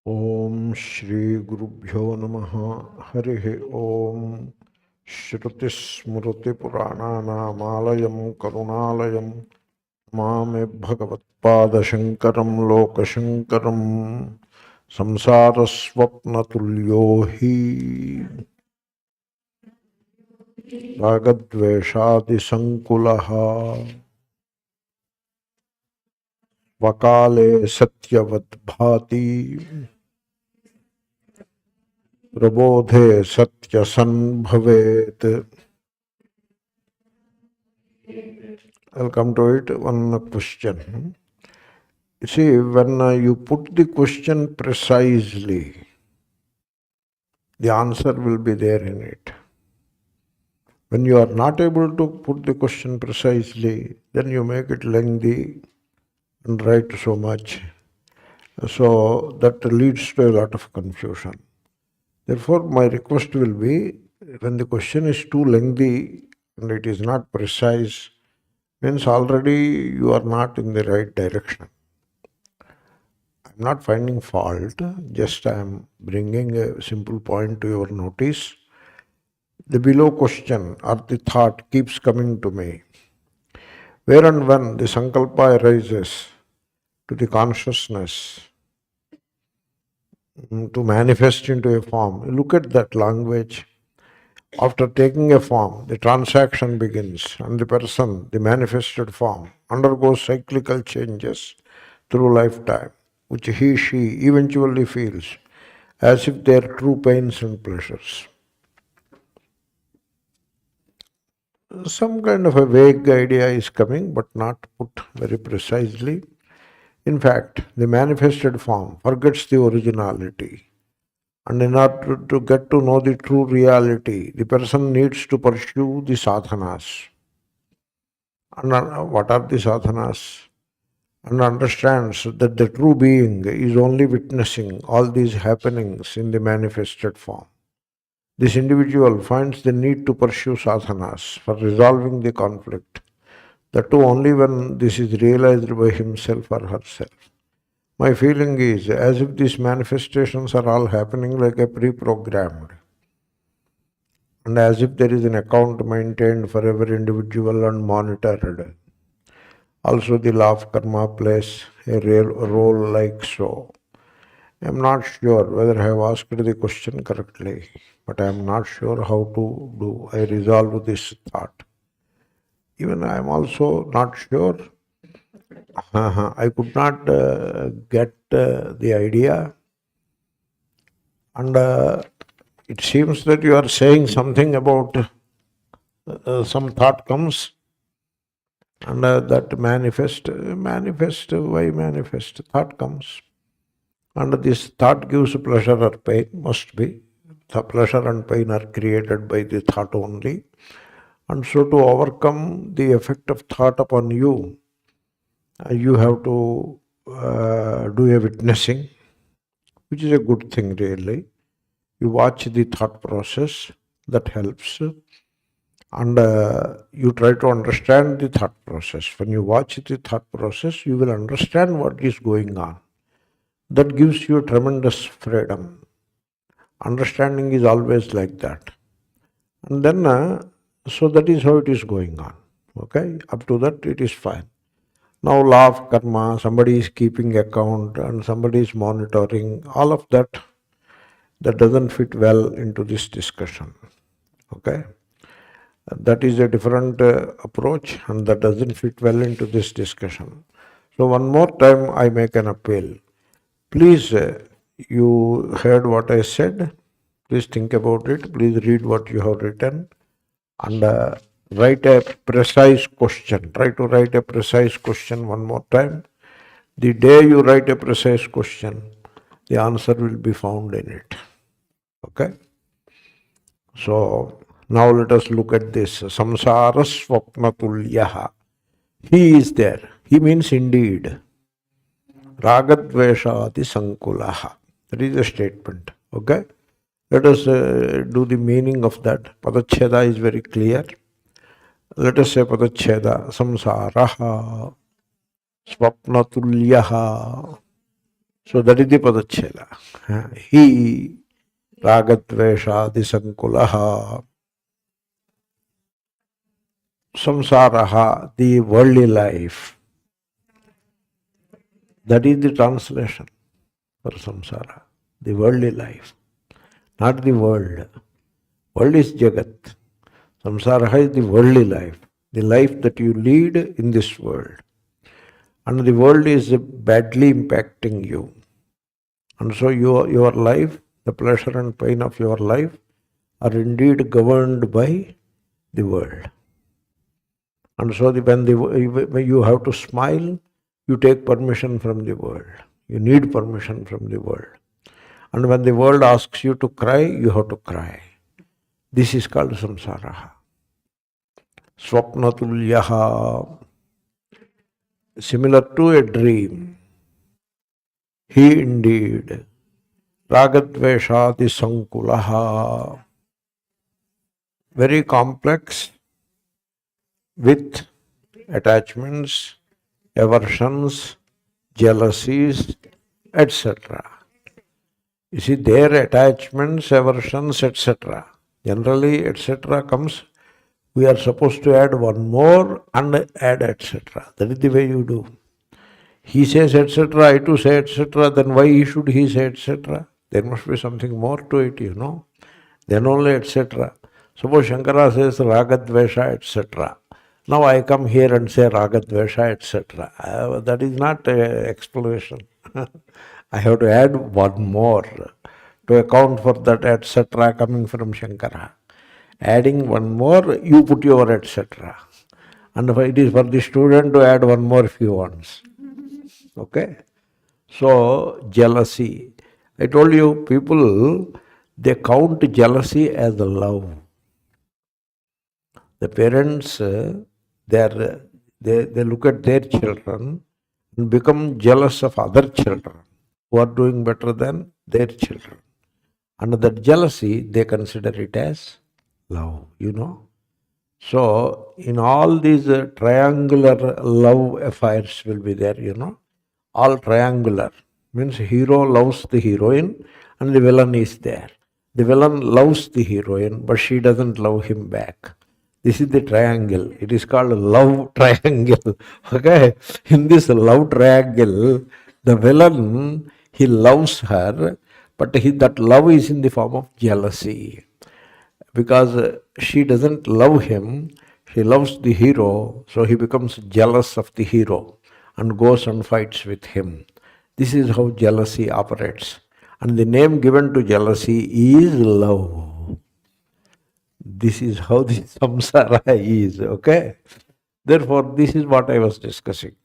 Om Shri Gurubhyo Namaha Harihi Om Shruti Smruti Purana Namalayam Karunalayam Mame Bhagavat Pada Shankaram Loka Shankaram Saṃsāraḥ svapnatulyo hi rāgadveṣādisaṃkulaḥ Svakāle satyavadbhāti prabodhe satyasadbhavet. I'll come to it. One question. You see, when you put the question precisely, the answer will be there in it. When you are not able to put the question precisely, then you make it lengthy and write so much. So that leads to a lot of confusion. Therefore, my request will be, when the question is too lengthy and it is not precise, means already you are not in the right direction. I'm not finding fault, just I am bringing a simple point to your notice. The below question or the thought keeps coming to me. Where and when the sankalpa arises to the consciousness to manifest into a form, look at that language. After taking a form, the transaction begins and the person, the manifested form, undergoes cyclical changes through lifetime, which he, she eventually feels as if they are true pains and pleasures. Some kind of a vague idea is coming, but not put very precisely. In fact, the manifested form forgets the originality. And in order to get to know the true reality, the person needs to pursue the sadhanas. And what are the sadhanas? And understands that the true being is only witnessing all these happenings in the manifested form. This individual finds the need to pursue sadhanas for resolving the conflict, that too only when this is realized by himself or herself. My feeling is as if these manifestations are all happening like a pre-programmed, and as if there is an account maintained for every individual and monitored. Also, the law of karma plays a real role like so. I am not sure whether I have asked the question correctly, but I am not sure how to do. I resolve this thought. Even I am also not sure. I could not get the idea. And it seems that you are saying something about some thought comes and that manifest, why manifest? Thought comes. And this thought gives pleasure or pain, must be. The pleasure and pain are created by the thought only. And so to overcome the effect of thought upon you, you have to do a witnessing, which is a good thing really. You watch the thought process, that helps. And you try to understand the thought process. When you watch the thought process, you will understand what is going on. That gives you tremendous freedom. Understanding is always like that. And then, so that is how it is going on. Okay? Up to that, it is fine. Now, law of karma, somebody is keeping account and somebody is monitoring, all of that, that doesn't fit well into this discussion. Okay? That is a different approach and that doesn't fit well into this discussion. So one more time I make an appeal. Please, you heard what I said. Please think about it. Please read what you have written and write a precise question. Try to write a precise question one more time. The day you write a precise question, the answer will be found in it. Okay? So, now let us look at this. Saṃsāraḥ svapnatulyo. He is there. He means indeed. Rāgadveṣādisaṃkulaḥ. That is a statement. Okay? Let us do the meaning of that. Padacheda is very clear. Let us say Padacheda. Saṃsāraḥ svapnatulyo. So that is the padachela. He rāgadveṣādisaṃkulaḥ, saṃsāraḥ, the worldly life. That is the translation for samsara, the worldly life, not the world. World is Jagat. Samsara is the worldly life, the life that you lead in this world. And the world is badly impacting you. And so your life, the pleasure and pain of your life are indeed governed by the world. And so when you have to smile, you take permission from the world. You need permission from the world. And when the world asks you to cry, you have to cry. This is called saṃsāraḥ. Svapnatulyo, similar to a dream. He indeed, rāgadveṣādisaṃkulaḥ, very complex, with attachments, aversions, jealousies, etc. You see, their attachments, aversions, etc. Generally, etc. comes, we are supposed to add one more and add etc. That is the way you do. He says etc., I too say etc., then why should he say etc.? There must be something more to it, Then only etc. Suppose Shankara says rāgadveṣā, etc. Now I come here and say rāgadveṣā, etc. That is not an explanation. I have to add one more to account for that etc. coming from Shankara. Adding one more, you put your etc. And it is for the student to add one more if he wants. Okay? So, jealousy. I told you, people, they count jealousy as love. The parents, they look at their children and become jealous of other children who are doing better than their children. And that jealousy, they consider it as love, So, in all these triangular love affairs will be there, all triangular. Means hero loves the heroine and the villain is there. The villain loves the heroine, but she doesn't love him back. This is the triangle. It is called love triangle. Okay? In this love triangle, the villain, he loves her, but that love is in the form of jealousy. Because she doesn't love him, she loves the hero, so he becomes jealous of the hero and goes and fights with him. This is how jealousy operates. And the name given to jealousy is love. This is how the samsara is, okay? Therefore, this is what I was discussing.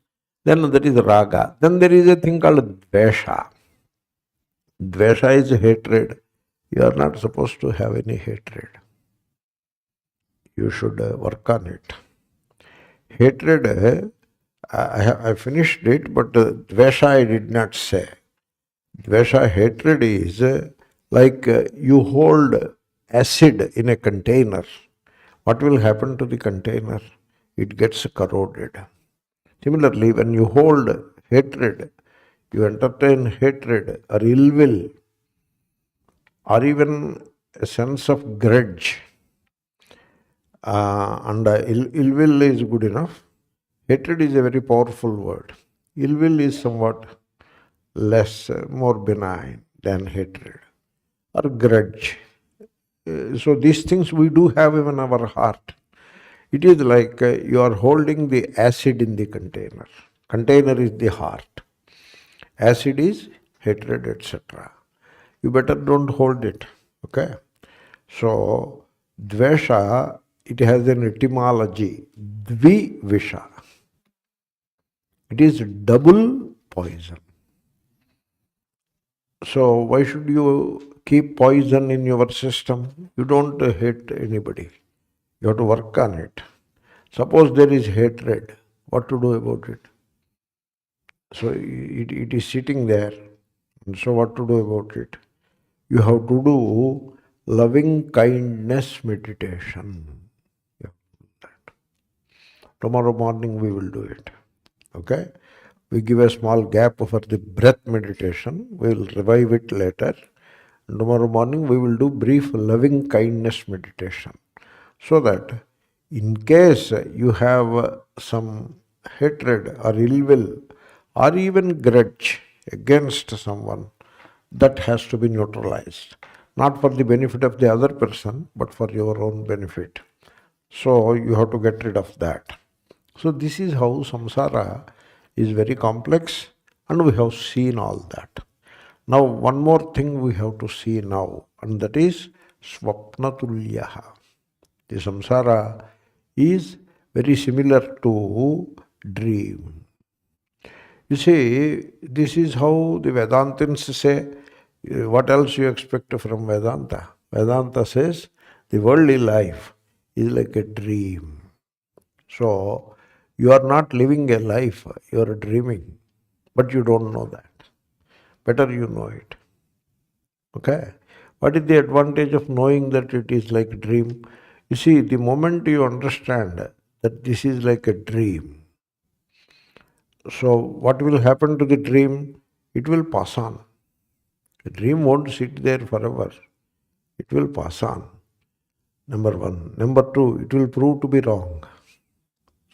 Then there is raga. Then there is a thing called dvesha. Dvesha is hatred. You are not supposed to have any hatred. You should work on it. Hatred, I finished it, but dvesha I did not say. Dvesha, hatred is like you hold acid in a container. What will happen to the container? It gets corroded. Similarly, when you hold hatred, you entertain hatred or ill will, or even a sense of grudge, and ill will is good enough. Hatred is a very powerful word. Ill will is somewhat less, more benign than hatred or grudge. So these things we do have in our heart. It is like you are holding the acid in the container. Container is the heart. Acid is hatred, etc. You better don't hold it. Okay? So, dvesha, it has an etymology. Dvivisha. It is double poison. So, why should you keep poison in your system? You don't hate anybody. You have to work on it. Suppose there is hatred. What to do about it? So, it is sitting there. And so, what to do about it? You have to do loving kindness meditation. Yeah. Tomorrow morning we will do it. Okay? We give a small gap for the breath meditation. We will revive it later. Tomorrow morning we will do brief loving kindness meditation. So that in case you have some hatred or ill will or even grudge against someone, that has to be neutralized. Not for the benefit of the other person, but for your own benefit. So you have to get rid of that. So this is how samsara is very complex, and we have seen all that. Now one more thing we have to see now, and that is svapnatulyo. The samsara is very similar to dream. You see, this is how the Vedantins say. What else you expect from Vedanta? Vedanta says the worldly life is like a dream. So you are not living a life, you are dreaming, but you don't know that. Better you know it. Okay? What is the advantage of knowing that it is like a dream? You see, the moment you understand that this is like a dream, so what will happen to the dream? It will pass on. The dream won't sit there forever. It will pass on. Number one. Number two, it will prove to be wrong.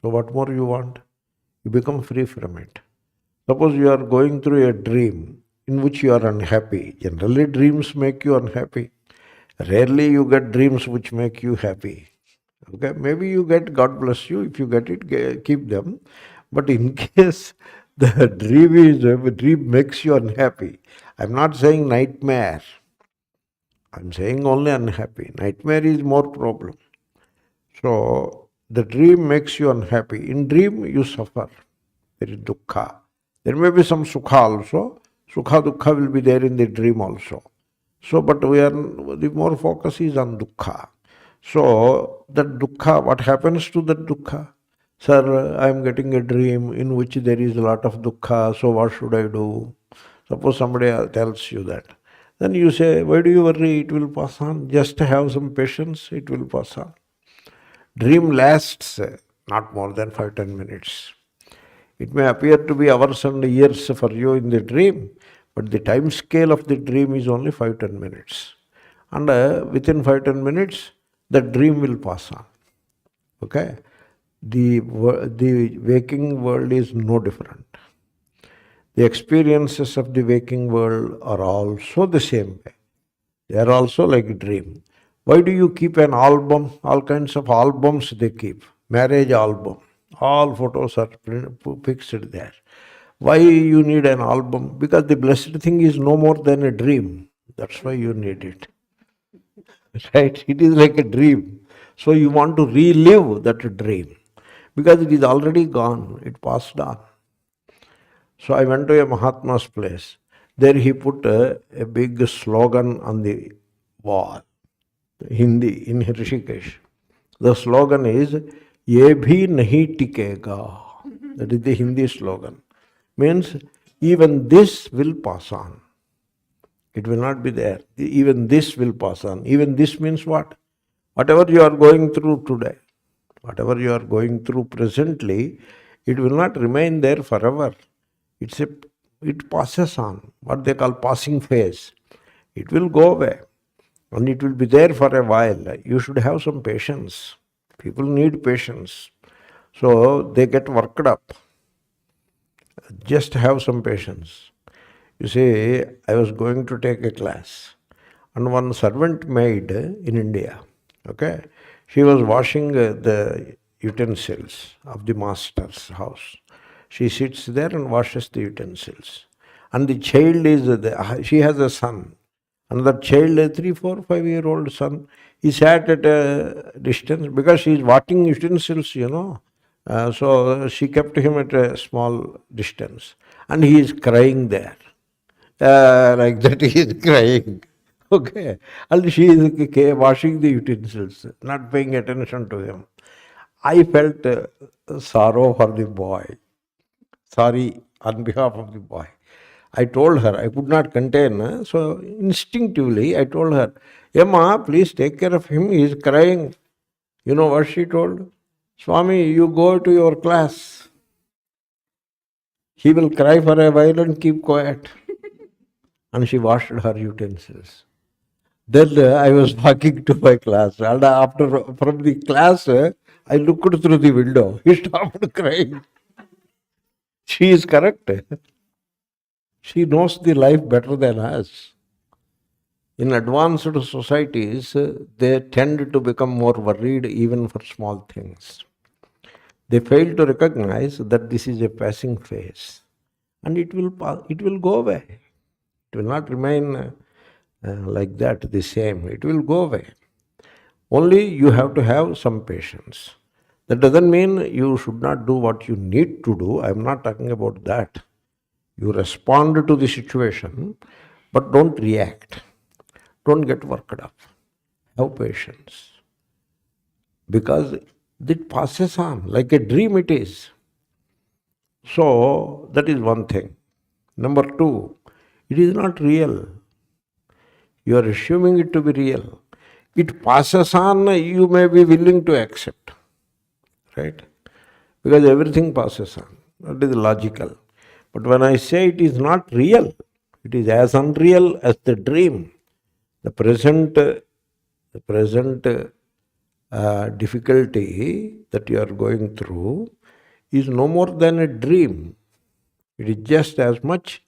So what more you want? You become free from it. Suppose you are going through a dream in which you are unhappy. Generally dreams make you unhappy. Rarely you get dreams which make you happy. Okay, maybe you get, God bless you, if you get it, keep them. But in case the dream makes you unhappy, I'm not saying nightmare. I'm saying only unhappy. Nightmare is more problem. So the dream makes you unhappy. In dream you suffer. There is dukkha. There may be some sukha also. Sukha, dukkha will be there in the dream also. So, but the more focus is on dukkha. So, that dukkha, what happens to that dukkha? Sir, I am getting a dream in which there is a lot of dukkha, so what should I do? Suppose somebody tells you that. Then you say, why do you worry? It will pass on. Just have some patience, it will pass on. Dream lasts not more than 5-10 minutes. It may appear to be hours and years for you in the dream, but the time scale of the dream is only 5-10 minutes. And within 5-10 minutes, the dream will pass on. Okay? The waking world is no different. The experiences of the waking world are also the same way. They are also like a dream. Why do you keep an album? All kinds of albums they keep. Marriage album. All photos are fixed there. Why you need an album? Because the blessed thing is no more than a dream. That's why you need it. Right? It is like a dream. So you want to relive that dream. Because it is already gone. It passed on. So I went to a Mahatma's place. There he put a big slogan on the wall. Hindi, in Rishikesh. The slogan is, Ye bhi nahi tikega. That is the Hindi slogan. Means, even this will pass on. It will not be there. Even this will pass on. Even this means what? Whatever you are going through today, whatever you are going through presently, it will not remain there forever. It passes on, what they call passing phase. It will go away. And it will be there for a while. You should have some patience. People need patience. So they get worked up. Just have some patience. You see, I was going to take a class. And one servant maid in India, okay, she was washing the utensils of the master's house. She sits there and washes the utensils. And the child she has a son. And that child, a 3, 4, 5-year-old son, he sat at a distance because she is washing utensils, so she kept him at a small distance. And he is crying there. Like that he is crying. Okay. And she is washing the utensils, not paying attention to him. I felt sorrow for the boy. Sorry on behalf of the boy. I told her, I could not contain, so instinctively I told her, Emma, please take care of him, he is crying. You know what she told? Swami, you go to your class. He will cry for a while and keep quiet. And she washed her utensils. Then I was walking to my class, and from the class, I looked through the window. He stopped crying. She is correct. She knows the life better than us. In advanced societies, they tend to become more worried even for small things. They fail to recognize that this is a passing phase, and it will go away. It will not remain like that, the same. It will go away. Only you have to have some patience. That doesn't mean you should not do what you need to do. I'm not talking about that. You respond to the situation, but don't react. Don't get worked up. Have patience. Because it passes on, like a dream it is. So, that is one thing. Number two, it is not real. You are assuming it to be real. It passes on, you may be willing to accept. Right? Because everything passes on. That is logical. But when I say it is not real, it is as unreal as the dream. The present difficulty that you are going through is no more than a dream. It is just as much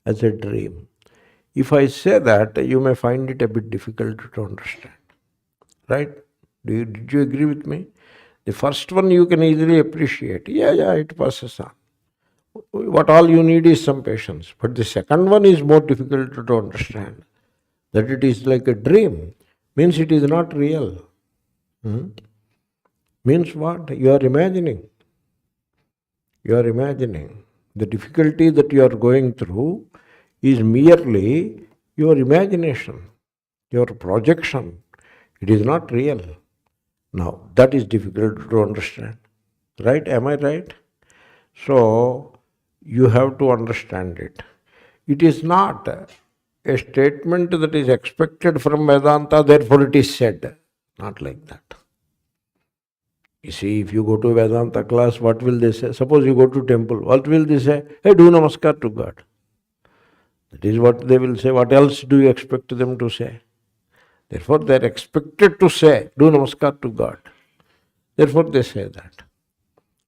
as a dream. If I say that, you may find it a bit difficult to understand. Right? Did you agree with me? The first one you can easily appreciate. Yeah, it passes on. What all you need is some patience. But the second one is more difficult to understand. That it is like a dream. Means it is not real. Means what? You are imagining. You are imagining. The difficulty that you are going through is merely your imagination, your projection. It is not real. Now, that is difficult to understand. Right? Am I right? So, you have to understand it. It is not a statement that is expected from Vedanta, therefore it is said. Not like that. You see, if you go to Vedanta class, what will they say? Suppose you go to temple, what will they say? Hey, do namaskar to God. That is what they will say. What else do you expect them to say? Therefore, they are expected to say, do namaskar to God. Therefore, they say that.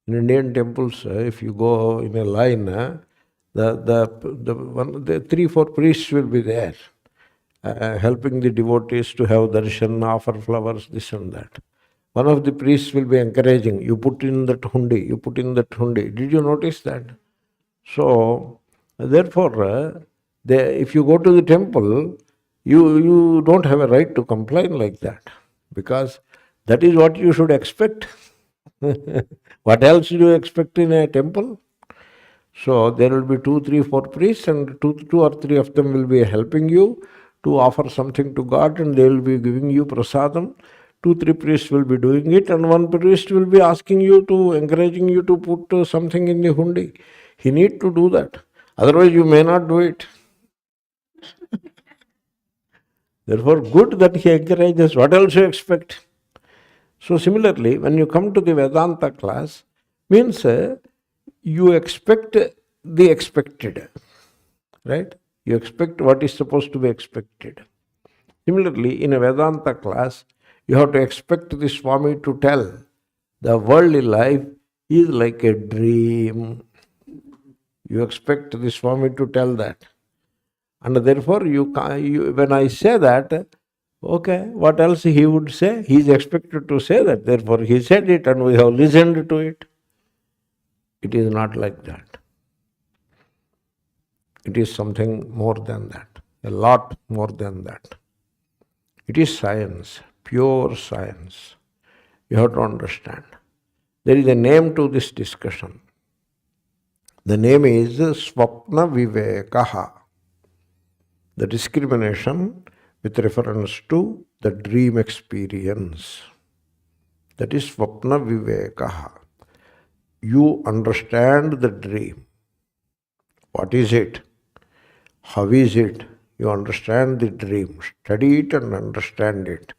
In Indian temples, if you go in a line, the 3-4 priests will be there, helping the devotees to have darshan, offer flowers, this and that. One of the priests will be encouraging, you put in that hundi, you put in that hundi. Did you notice that? So, therefore, if you go to the temple, you don't have a right to complain like that, because that is what you should expect. What else do you expect in a temple? So there will be 2, 3, 4 priests, and two or three of them will be helping you to offer something to God, and they will be giving you prasadam. 2, 3 priests will be doing it, and one priest will be asking you to, encouraging you to put something in the hundi. He need to do that. Otherwise you may not do it. Therefore, good that he encourages. What else you expect? So similarly, when you come to the Vedanta class, means you expect the expected, right? You expect what is supposed to be expected. Similarly, in a Vedanta class, you have to expect the Swami to tell the worldly life is like a dream. You expect the Swami to tell that. And therefore, when I say that, okay, what else he would say? He is expected to say that. Therefore, he said it and we have listened to it. It is not like that. It is something more than that, a lot more than that. It is science, pure science. You have to understand. There is a name to this discussion. The name is Swapna Vivekaha. The discrimination with reference to the dream experience. That is Swapna Vivekaha. You understand the dream. What is it? How is it? You understand the dream. Study it and understand it.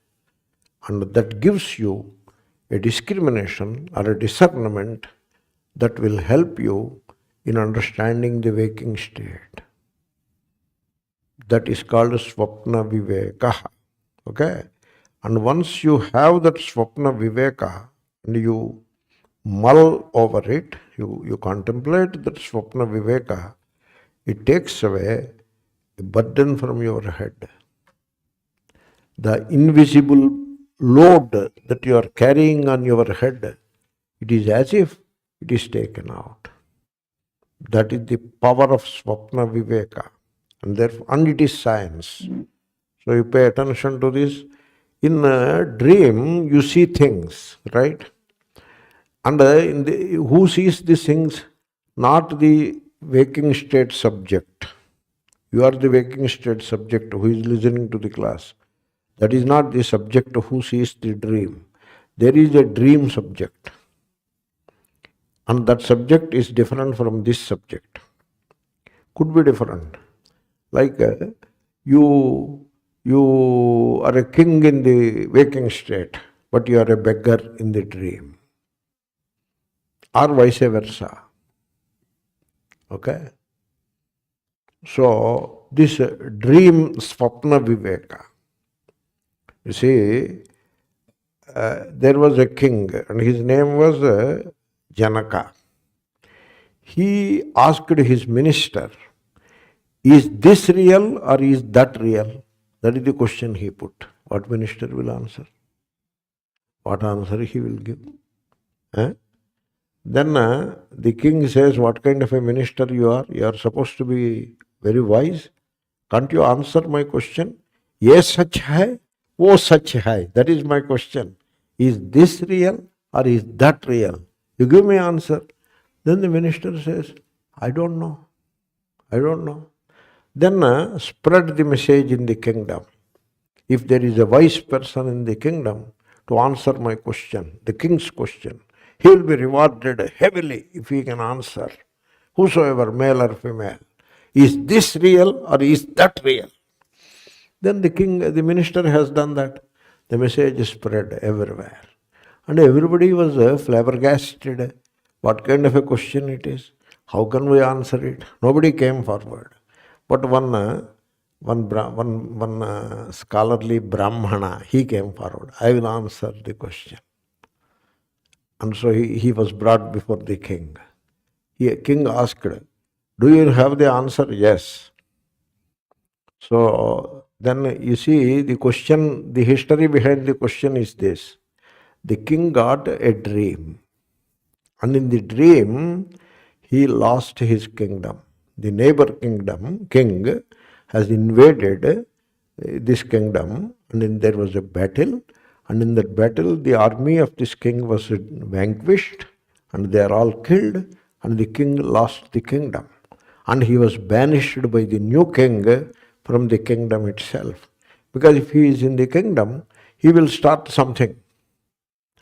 And that gives you a discrimination or a discernment that will help you in understanding the waking state. That is called swapna viveka. Okay? And once you have that swapna viveka and you mull over it, you contemplate that swapna viveka, it takes away a burden from your head. The invisible load that you are carrying on your head, it is as if it is taken out. That is the power of swapna viveka. And it is science. So you pay attention to this. In a dream, you see things, right? And who sees these things? Not the waking state subject. You are the waking state subject who is listening to the class. That is not the subject who sees the dream. There is a dream subject. And that subject is different from this subject. Could be different. Like you are a king in the waking state, but you are a beggar in the dream. Or vice versa. Okay? So, this dream swapna viveka. You see, there was a king and his name was Janaka. He asked his minister, is this real or is that real? That is the question he put. What minister will answer? What answer he will give? Then the king says, what kind of a minister you are? You are supposed to be very wise. Can't you answer my question? Yes, sach hai, wo sach hai. That is my question. Is this real or is that real? You give me answer. Then the minister says, I don't know. I don't know. Then spread the message in the kingdom. If there is a wise person in the kingdom to answer my question, the king's question, he will be rewarded heavily if he can answer. Whosoever, male or female, is this real or is that real? Then the minister has done that. The message is spread everywhere. And everybody was flabbergasted. What kind of a question it is? How can we answer it? Nobody came forward. But one scholarly Brahmana, he came forward. I will answer the question. And so he was brought before the king. King asked, do you have the answer? Yes. So then you see the question, the history behind the question is this. The king got a dream. And in the dream, he lost his kingdom. The neighbor king has invaded this kingdom, and then there was a battle. And in that battle, the army of this king was vanquished, and they are all killed, and the king lost the kingdom. And he was banished by the new king from the kingdom itself. Because if he is in the kingdom, he will start something,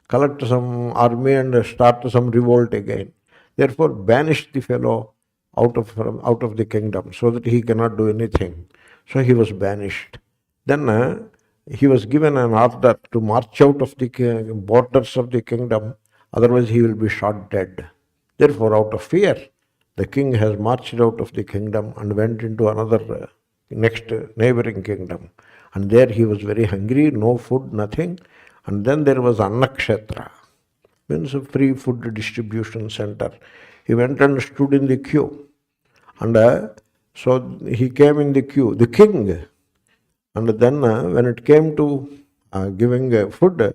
collect some army and start some revolt again. Therefore, banish the fellow out of the kingdom so that he cannot do anything. So he was banished. Then he was given an order to march out of the borders of the kingdom, otherwise he will be shot dead. Therefore, out of fear, the king has marched out of the kingdom and went into another next neighboring kingdom. And there he was very hungry, no food, nothing. And then there was Annakshetra, means a free food distribution center. He went and stood in the queue. And so he came in the queue, the king. And then when it came to giving food,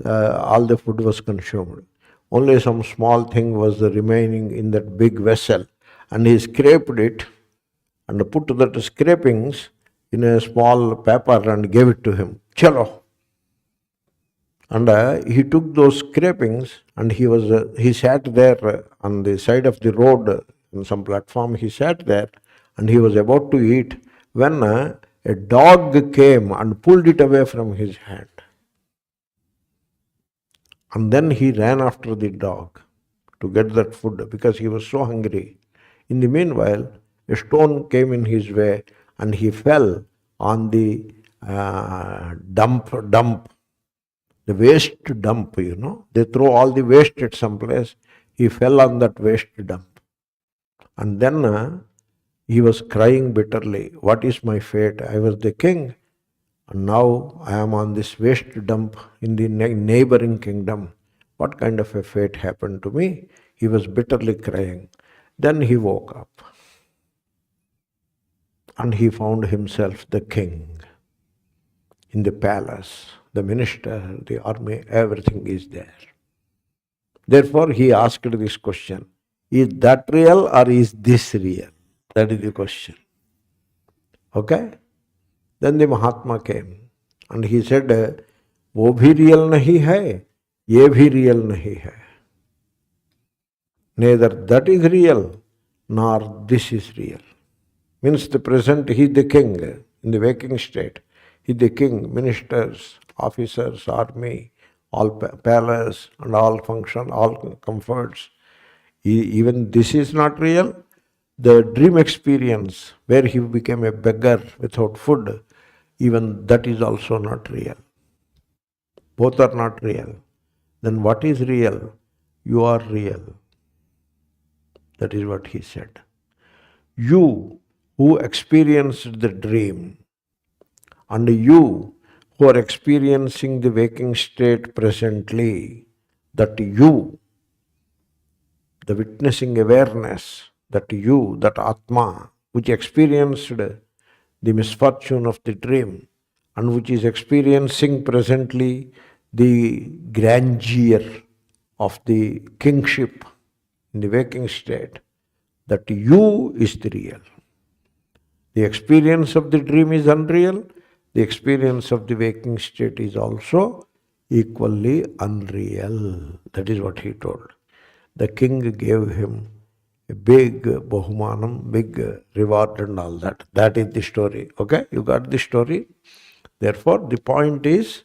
all the food was consumed. Only some small thing was remaining in that big vessel. And he scraped it and put that scrapings in a small paper and gave it to him. Chalo. And he took those scrapings and he sat there on the side of the road on some platform. He sat there and he was about to eat when a dog came and pulled it away from his hand. And then he ran after the dog to get that food because he was so hungry. In the meanwhile, a stone came in his way and he fell on the dump. The waste dump, They throw all the waste at some place. He fell on that waste dump. And then he was crying bitterly. What is my fate? I was the king, and now I am on this waste dump in the neighboring kingdom. What kind of a fate happened to me? He was bitterly crying. Then he woke up, and he found himself the king in the palace, the minister, the army, everything is there. Therefore, he asked this question, is that real or is this real? That is the question. Okay? Then the Mahatma came and he said, वो भी real नहीं है, ये भी real नहीं है. Neither that is real, nor this is real. Means the present, he is the king in the waking state. He is the king, ministers, officers, army, all palace and all function, all comforts. Even this is not real. The dream experience where he became a beggar without food, even that is also not real. Both are not real. Then what is real? You are real. That is what he said. You who experienced the dream and you who are experiencing the waking state presently, that you, the witnessing awareness, that you, that Atma, which experienced the misfortune of the dream and which is experiencing presently the grandeur of the kingship in the waking state, that you is the real. The experience of the dream is unreal. The experience of the waking state is also equally unreal. That is what he told. The king gave him a big bahumanam, big reward and all that. That is the story. Okay? You got the story? Therefore, the point is,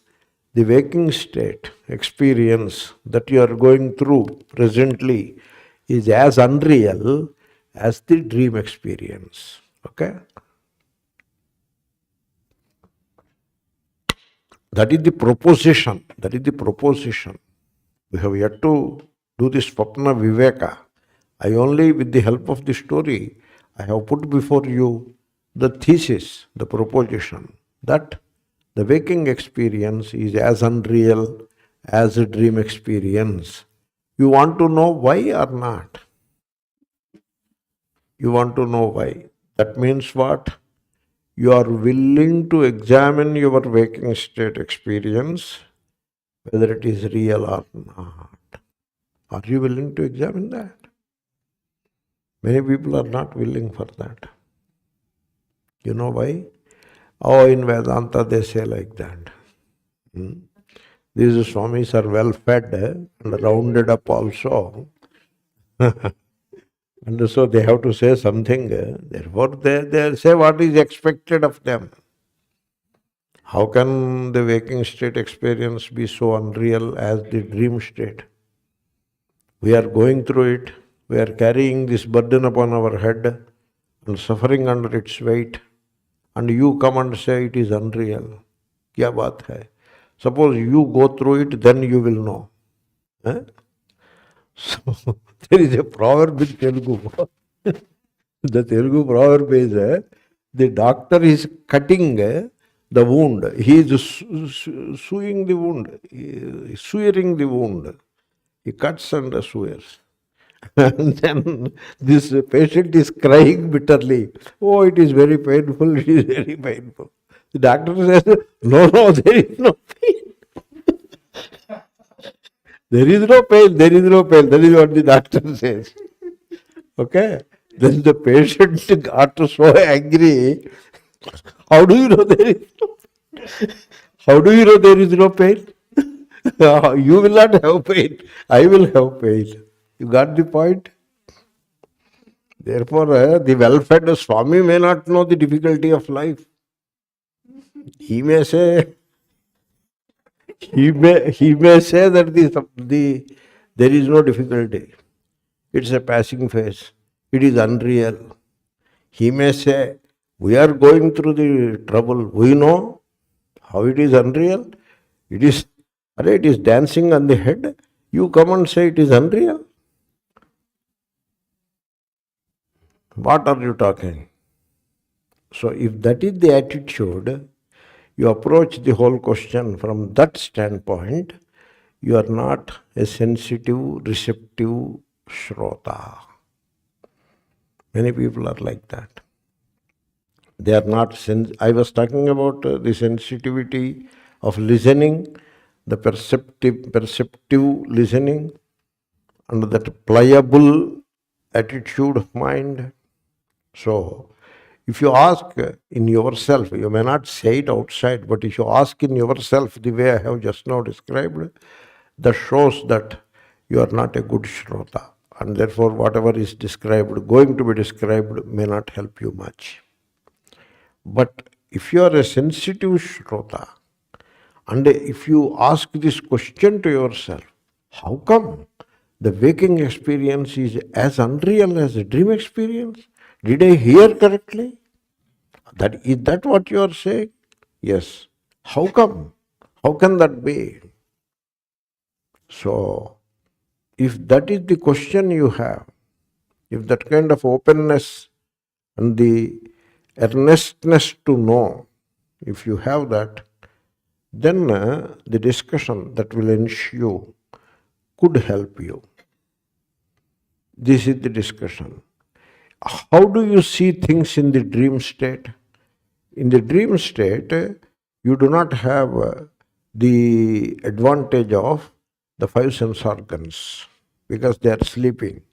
the waking state experience that you are going through presently is as unreal as the dream experience. Okay? That is the proposition. That is the proposition. We have yet to do this swapna viveka. I only, with the help of the story, I have put before you the thesis, the proposition, that the waking experience is as unreal as a dream experience. You want to know why or not? You want to know why. That means what? You are willing to examine your waking state experience, whether it is real or not. Are you willing to examine that? Many people are not willing for that. You know why? Oh, in Vedanta they say like that. These Swamis are well fed and rounded up also. And so they have to say something. Therefore they say what is expected of them. How can the waking state experience be so unreal as the dream state? We are going through it. We are carrying this burden upon our head and suffering under its weight. And you come and say it is unreal. Kya baat hai? Suppose you go through it, then you will know. So, there is a proverb in Telugu. The Telugu proverb is, the doctor is cutting the wound. He is sewing the wound, sewering the wound. He cuts and sewers. And then this patient is crying bitterly. Oh, it is very painful, it is very painful. The doctor says, no, there is no pain. There is no pain, there is no pain. That is what the doctor says. Okay? Then the patient got so angry. How do you know there is no pain? How do you know there is no pain? You will not have pain. I will have pain. You got the point? Therefore, the well-fed Swami may not know the difficulty of life. He may say, that there is no difficulty. It's a passing phase. It is unreal. He may say, we are going through the trouble. We know how it is unreal. It is dancing on the head. You come and say it is unreal. What are you talking? So if that is the attitude, you approach the whole question from that standpoint, you are not a sensitive, receptive Shrota. Many people are like that. They are not I was talking about the sensitivity of listening, the perceptive listening, and that pliable attitude of mind. So, if you ask in yourself, you may not say it outside, but if you ask in yourself the way I have just now described, that shows that you are not a good Shrota. And therefore, whatever is described, going to be described, may not help you much. But if you are a sensitive Shrota, and if you ask this question to yourself, how come the waking experience is as unreal as a dream experience? Did I hear correctly? Is that what you are saying? Yes. How come? How can that be? So, if that is the question you have, if that kind of openness and the earnestness to know, if you have that, then the discussion that will ensue could help you. This is the discussion. How do you see things in the dream state? In the dream state, you do not have the advantage of the five sense organs because they are sleeping.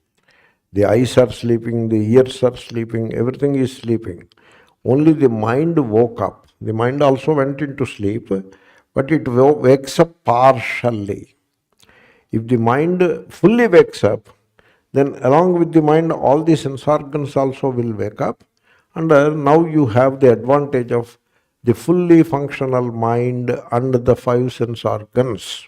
The eyes are sleeping, the ears are sleeping, everything is sleeping. Only the mind woke up. The mind also went into sleep, but it wakes up partially. If the mind fully wakes up, then along with the mind, all the sense organs also will wake up. And now you have the advantage of the fully functional mind and the five sense organs.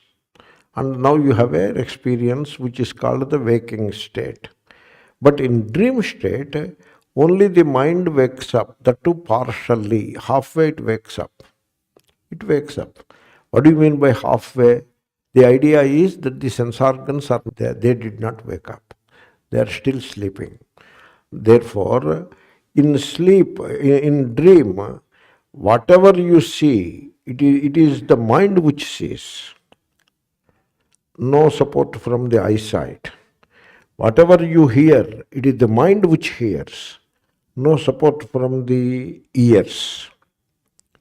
And now you have an experience which is called the waking state. But in dream state, only the mind wakes up, that too partially, halfway it wakes up. It wakes up. What do you mean by halfway? The idea is that the sense organs are there, they did not wake up. They are still sleeping. Therefore, in sleep, in dream, whatever you see, it is the mind which sees. No support from the eyesight. Whatever you hear, it is the mind which hears. No support from the ears.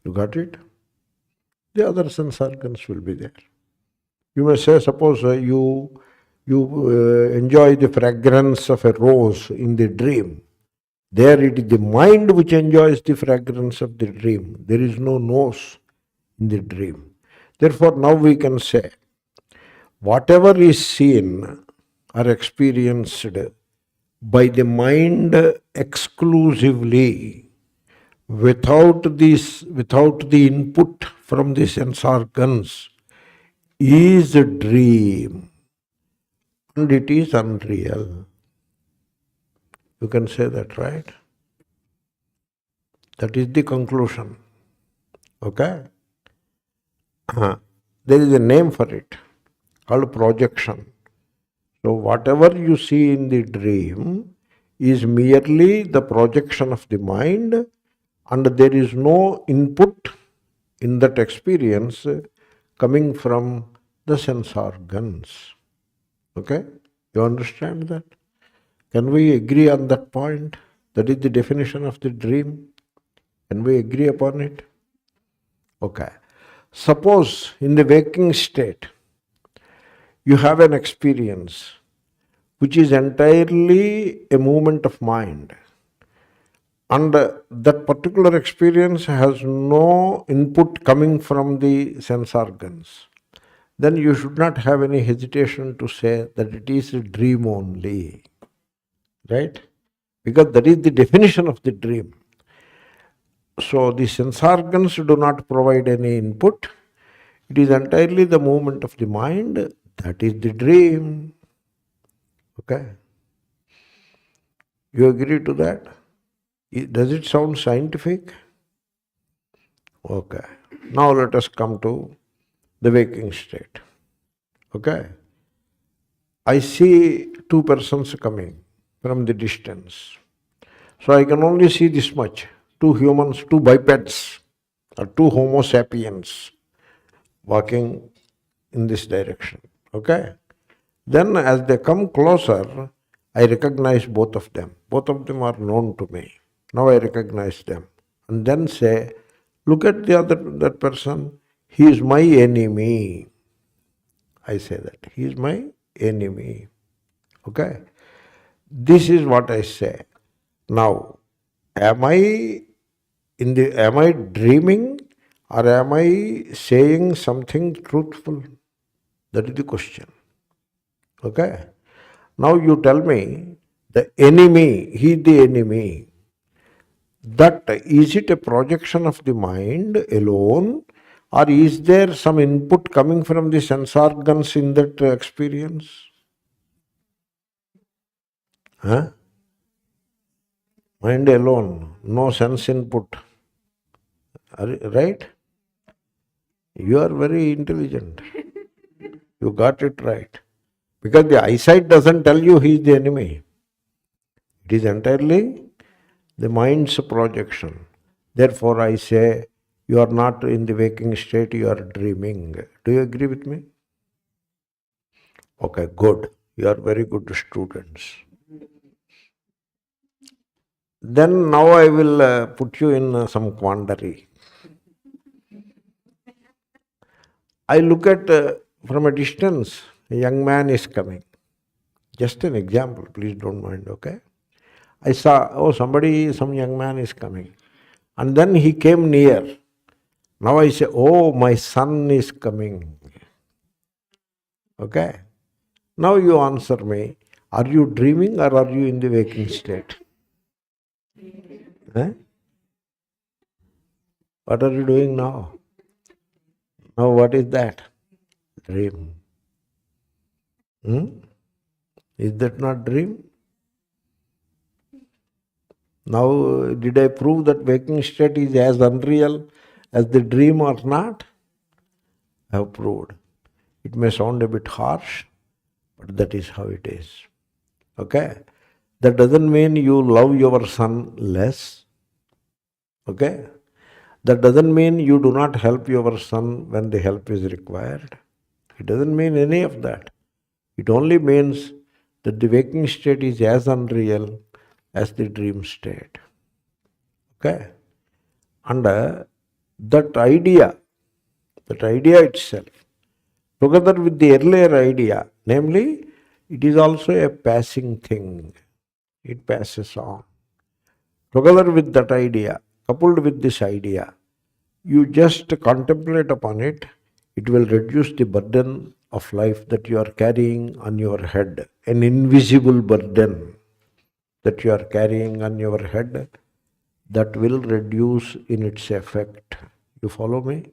You got it? The other sense organs will be there. You may say, suppose you enjoy the fragrance of a rose in the dream. There it is the mind which enjoys the fragrance of the dream. There is no nose in the dream. Therefore, now we can say, whatever is seen or experienced by the mind exclusively, without the input from the sense organs, is a dream, and it is unreal. You can say that, right? That is the conclusion. Okay? There is a name for it, called projection. So whatever you see in the dream is merely the projection of the mind, and there is no input in that experience coming from the sense organs. Okay? You understand that? Can we agree on that point? That is the definition of the dream. Can we agree upon it? Okay. Suppose in the waking state, you have an experience which is entirely a movement of mind, and that particular experience has no input coming from the sense organs. Then you should not have any hesitation to say that it is a dream only. Right? Because that is the definition of the dream. So the sense organs do not provide any input. It is entirely the movement of the mind. That is the dream. Okay? You agree to that? Does it sound scientific? Okay. Now let us come to the waking state. Okay? I see two persons coming from the distance. So I can only see this much. Two humans, two bipeds, or two Homo sapiens walking in this direction. Okay? Then as they come closer, I recognize both of them. Both of them are known to me. Now I recognize them. And then say, look at that person. He is my enemy. I say that. He is my enemy. Okay? This is what I say. Now, am I dreaming or am I saying something truthful? That is the question. Okay? Now you tell me, the enemy, he is the enemy. That is it a projection of the mind alone, or is there some input coming from the sense organs in that experience? Huh? Mind alone, no sense input. Right? You are very intelligent. You got it right. Because the eyesight doesn't tell you he is the enemy. It is entirely the mind's projection. Therefore I say, you are not in the waking state, you are dreaming. Do you agree with me? Okay, good. You are very good students. Then now I will put you in some quandary. I look at, from a distance, a young man is coming. Just an example, please don't mind, okay? I saw, some young man is coming. And then he came near. Now I say, oh, my son is coming. Okay? Now you answer me, are you dreaming or are you in the waking state? Eh? What are you doing now? Now what is that? Dream. Is that not dream? Now did I prove that waking state is as unreal as the dream or not? I have proved. It may sound a bit harsh, but that is how it is. Okay? That doesn't mean you love your son less. Okay? That doesn't mean you do not help your son when the help is required. It doesn't mean any of that. It only means that the waking state is as unreal as the dream state. Okay? And that idea itself, together with the earlier idea, namely, it is also a passing thing. It passes on. Together with that idea, coupled with this idea, you just contemplate upon it, it will reduce the burden of life that you are carrying on your head, an invisible burden that you are carrying on your head, that will reduce in its effect. You follow me?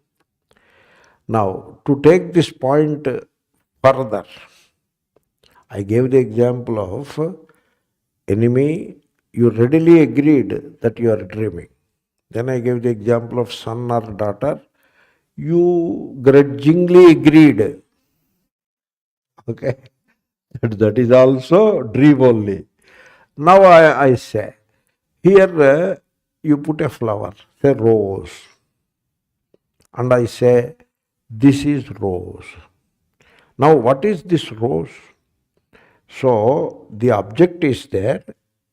Now, to take this point further, I gave the example of enemy. You readily agreed that you are dreaming. Then I gave the example of son or daughter. You grudgingly agreed. Okay? That is also dream only. Now I say, here you put a flower, say rose. And I say, this is rose. Now what is this rose? So the object is there,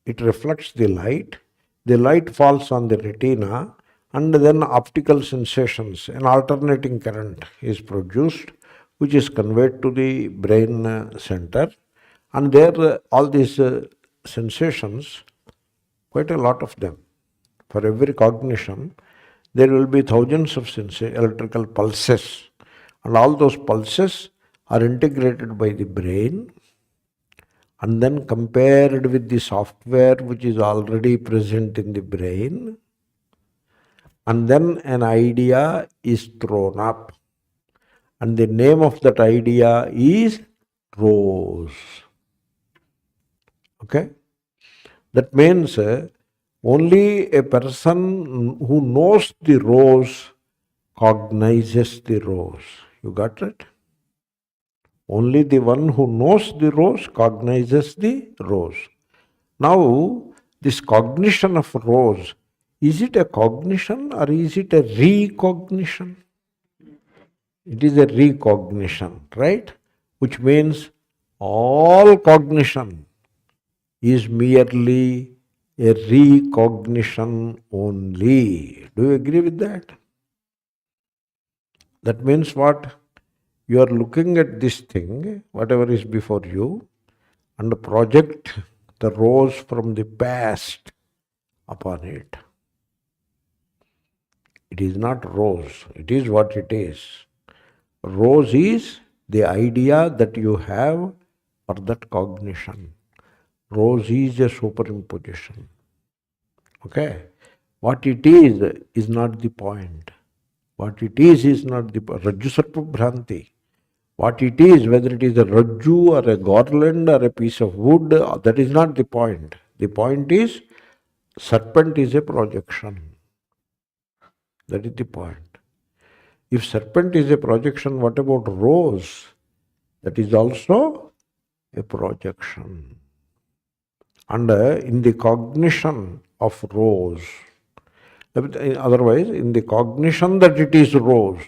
it reflects the light falls on the retina, and then optical sensations, an alternating current is produced, which is conveyed to the brain center, and there all these sensations, quite a lot of them, for every cognition, there will be thousands of electrical pulses, and all those pulses are integrated by the brain and then compared with the software which is already present in the brain, and then an idea is thrown up, and the name of that idea is rose. Okay? That means only a person who knows the rose cognizes the rose. You got it? Only the one who knows the rose cognizes the rose. Now, this cognition of rose, is it a cognition or is it a recognition? It is a recognition, right? Which means all cognition is merely a recognition only. Do you agree with that? That means what? You are looking at this thing, whatever is before you, and project the rose from the past upon it. It is not rose, it is what it is. Rose is the idea that you have for that cognition. Rose is a superimposition. Okay? What it is not the point. What it is not the Rajju Sarpa Bhranti. What it is, whether it is a Rajju or a garland or a piece of wood, that is not the point. The point is, serpent is a projection. That is the point. If serpent is a projection, what about rose? That is also a projection. And in the cognition of rose, otherwise, in the cognition that it is rose,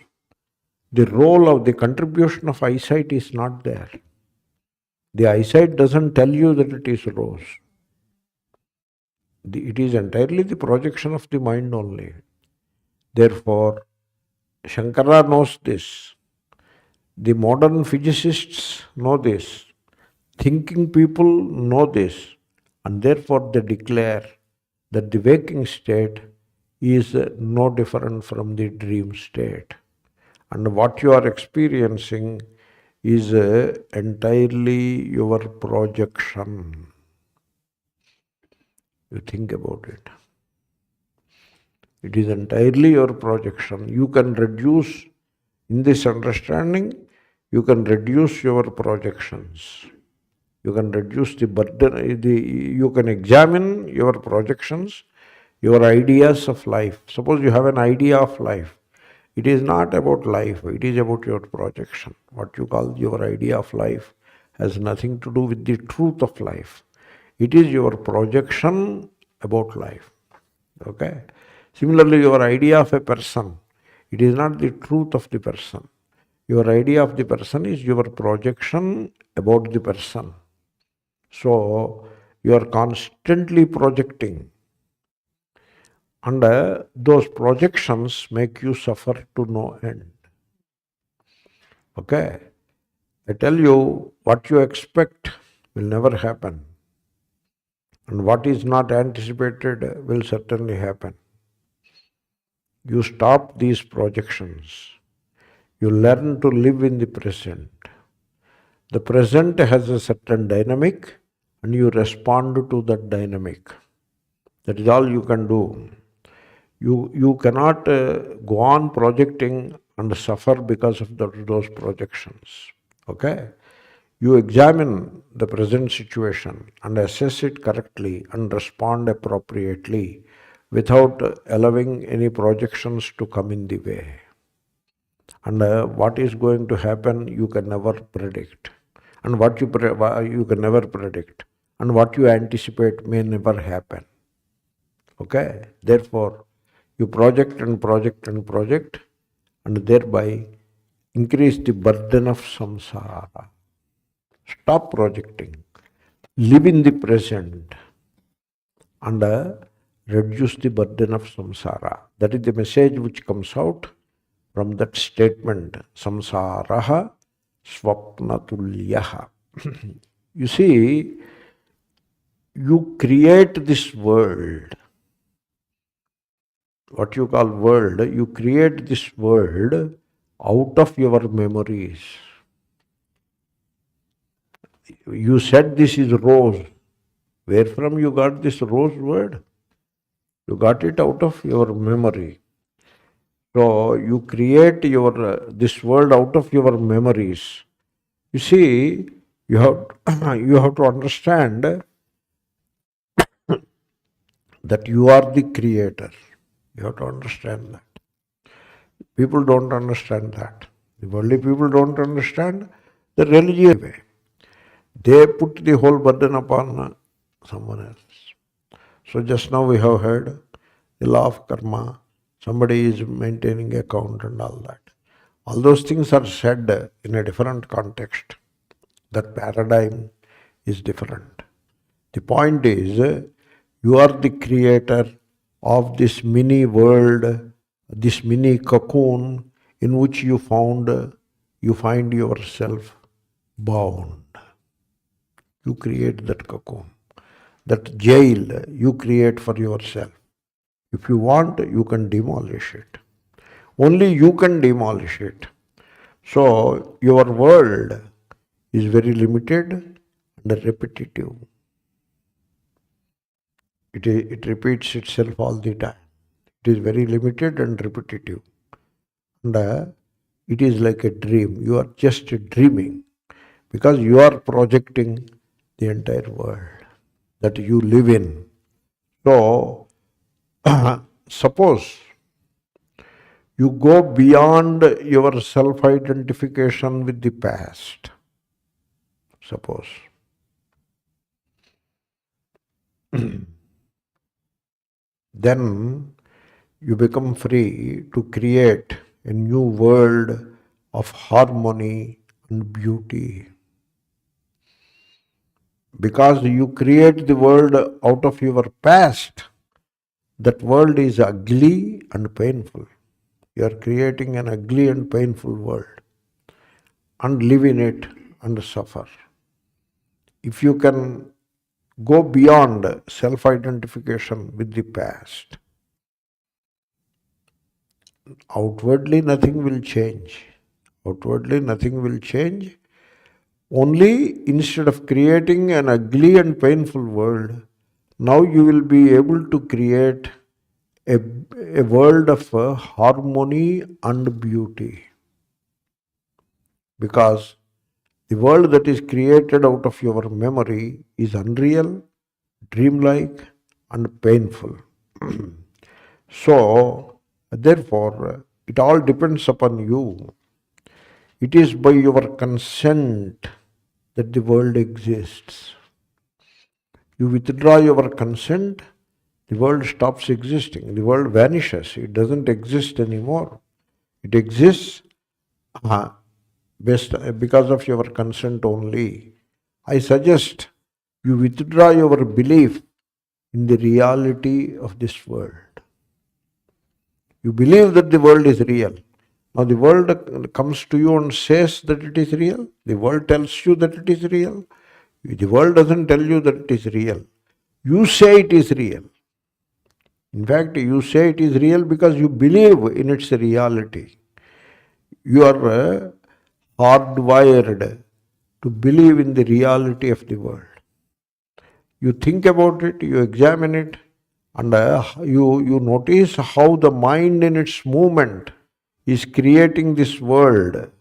the role of the contribution of eyesight is not there. The eyesight doesn't tell you that it is rose. It is entirely the projection of the mind only. Therefore, Shankara knows this. The modern physicists know this. Thinking people know this. And therefore they declare that the waking state is no different from the dream state. And what you are experiencing is entirely your projection. You think about it. It is entirely your projection. You can reduce, in this understanding, you can reduce your projections. You can reduce the burden, you can examine your projections, your ideas of life. Suppose you have an idea of life. It is not about life, it is about your projection. What you call your idea of life has nothing to do with the truth of life. It is your projection about life. Okay? Similarly, your idea of a person, it is not the truth of the person. Your idea of the person is your projection about the person. So, you are constantly projecting. And those projections make you suffer to no end. Okay? I tell you, what you expect will never happen. And what is not anticipated will certainly happen. You stop these projections. You learn to live in the present. The present has a certain dynamic and you respond to that dynamic. That is all you can do. You cannot go on projecting and suffer because of those projections. Okay? You examine the present situation and assess it correctly and respond appropriately without allowing any projections to come in the way. And what is going to happen, you can never predict. And what you can never predict. And what you anticipate may never happen. Okay? Therefore, you project and project and project, and thereby increase the burden of samsara. Stop projecting. Live in the present and reduce the burden of samsara. That is the message which comes out from that statement, Saṃsāraḥ svapnatulyo. You see, you create this world. What you call world, you create this world out of your memories. You said this is rose. Where from you got this rose word? You got it out of your memory. So you create this world out of your memories. You see, you have to understand that you are the creator. You have to understand that. People don't understand that. The worldly people don't understand the religious way. They put the whole burden upon someone else. So just now we have heard the law of karma, somebody is maintaining account and all that. All those things are said in a different context. That paradigm is different. The point is, you are the creator of this mini world, this mini cocoon in which you find yourself bound. You create that cocoon. That jail you create for yourself. If you want, you can demolish it. Only you can demolish it. So your world is very limited and repetitive. It repeats itself all the time. It is very limited and repetitive. And it is like a dream. You are just dreaming because you are projecting the entire world that you live in. So, suppose you go beyond your self-identification with the past. Suppose. Then you become free to create a new world of harmony and beauty. Because you create the world out of your past, that world is ugly and painful. You are creating an ugly and painful world and live in it and suffer. If you can go beyond self-identification with the past, outwardly nothing will change. Outwardly nothing will change. Only instead of creating an ugly and painful world, now you will be able to create a world of harmony and beauty. Because the world that is created out of your memory is unreal, dreamlike, and painful. So, therefore, it all depends upon you. It is by your consent that the world exists. You withdraw your consent, the world stops existing. The world vanishes. It doesn't exist anymore. It exists because of your consent only. I suggest you withdraw your belief in the reality of this world. You believe that the world is real. Now the world comes to you and says that it is real. The world tells you that it is real. The world doesn't tell you that it is real. You say it is real. In fact, you say it is real because you believe in its reality. You are hardwired to believe in the reality of the world. You think about it, you examine it, and you notice how the mind in its movement is creating this world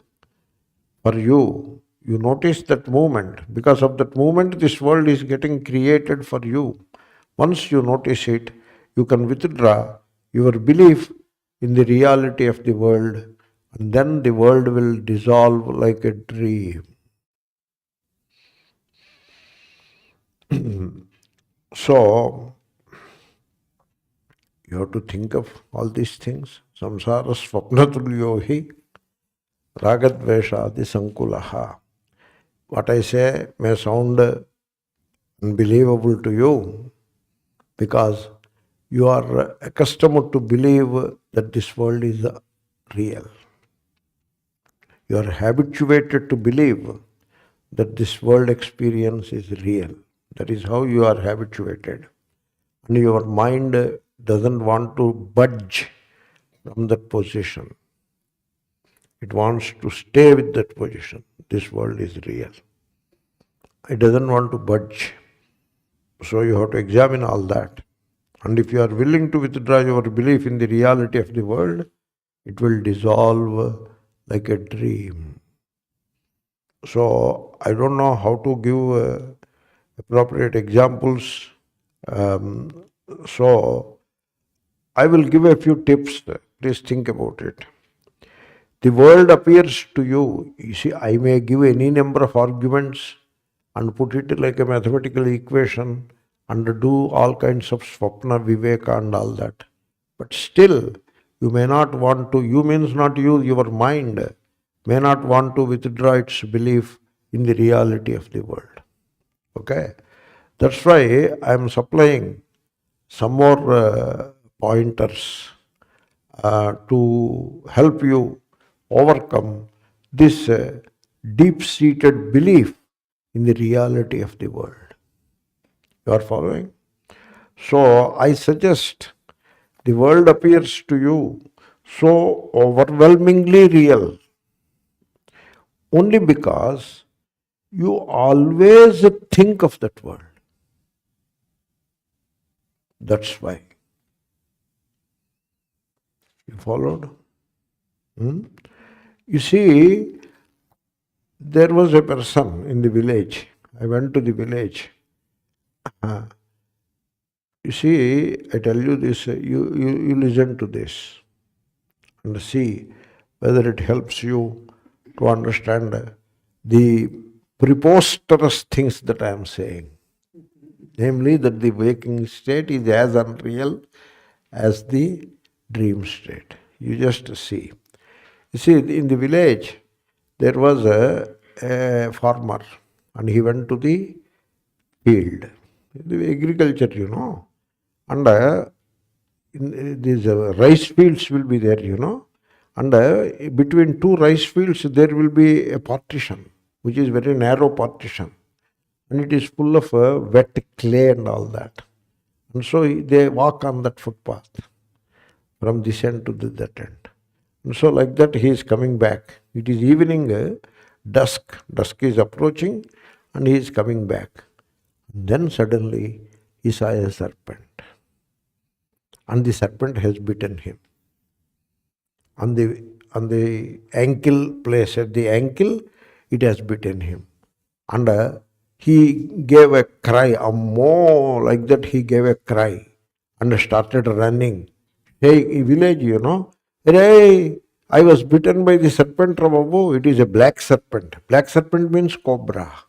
for you. You notice that movement. Because of that movement, this world is getting created for you. Once you notice it, you can withdraw your belief in the reality of the world, and then the world will dissolve like a dream. So, you have to think of all these things. Saṃsāraḥ svapnatulyo hi rāgadveṣādisaṃkulaḥ. What I say may sound unbelievable to you because you are accustomed to believe that this world is real. You are habituated to believe that this world experience is real. That is how you are habituated. And your mind doesn't want to budge from that position. It wants to stay with that position. This world is real. It doesn't want to budge. So you have to examine all that. And if you are willing to withdraw your belief in the reality of the world, it will dissolve like a dream. So I don't know how to give appropriate examples. So I will give a few tips. Please think about it. The world appears to you. You see, I may give any number of arguments and put it like a mathematical equation and do all kinds of swapna, viveka and all that. But still, you may not want to, you means not you, your mind may not want to withdraw its belief in the reality of the world. Okay? That's why I am supplying some more pointers to help you overcome this deep-seated belief in the reality of the world. You are following? So I suggest the world appears to you so overwhelmingly real only because you always think of that world. That's why. You followed? You see, there was a person in the village. I went to the village. You see, I tell you this, you listen to this and see whether it helps you to understand the preposterous things that I am saying. Namely, that the waking state is as unreal as the dream state. You just see. You see, in the village, there was a farmer and he went to the field. The agriculture, you know. And these rice fields will be there, you know. And between two rice fields, there will be a partition, which is very narrow partition. And it is full of wet clay and all that. And so they walk on that footpath from this end to that end. And so like that he is coming back. It is evening, dusk. Dusk is approaching and he is coming back. And then suddenly he saw a serpent. And the serpent has bitten him. On the ankle place, at the ankle, it has bitten him. And he gave a cry, ammo, like that he gave a cry and started running. Hey, village, you know, hey, I was bitten by the serpent from above. It is a black serpent. Black serpent means cobra.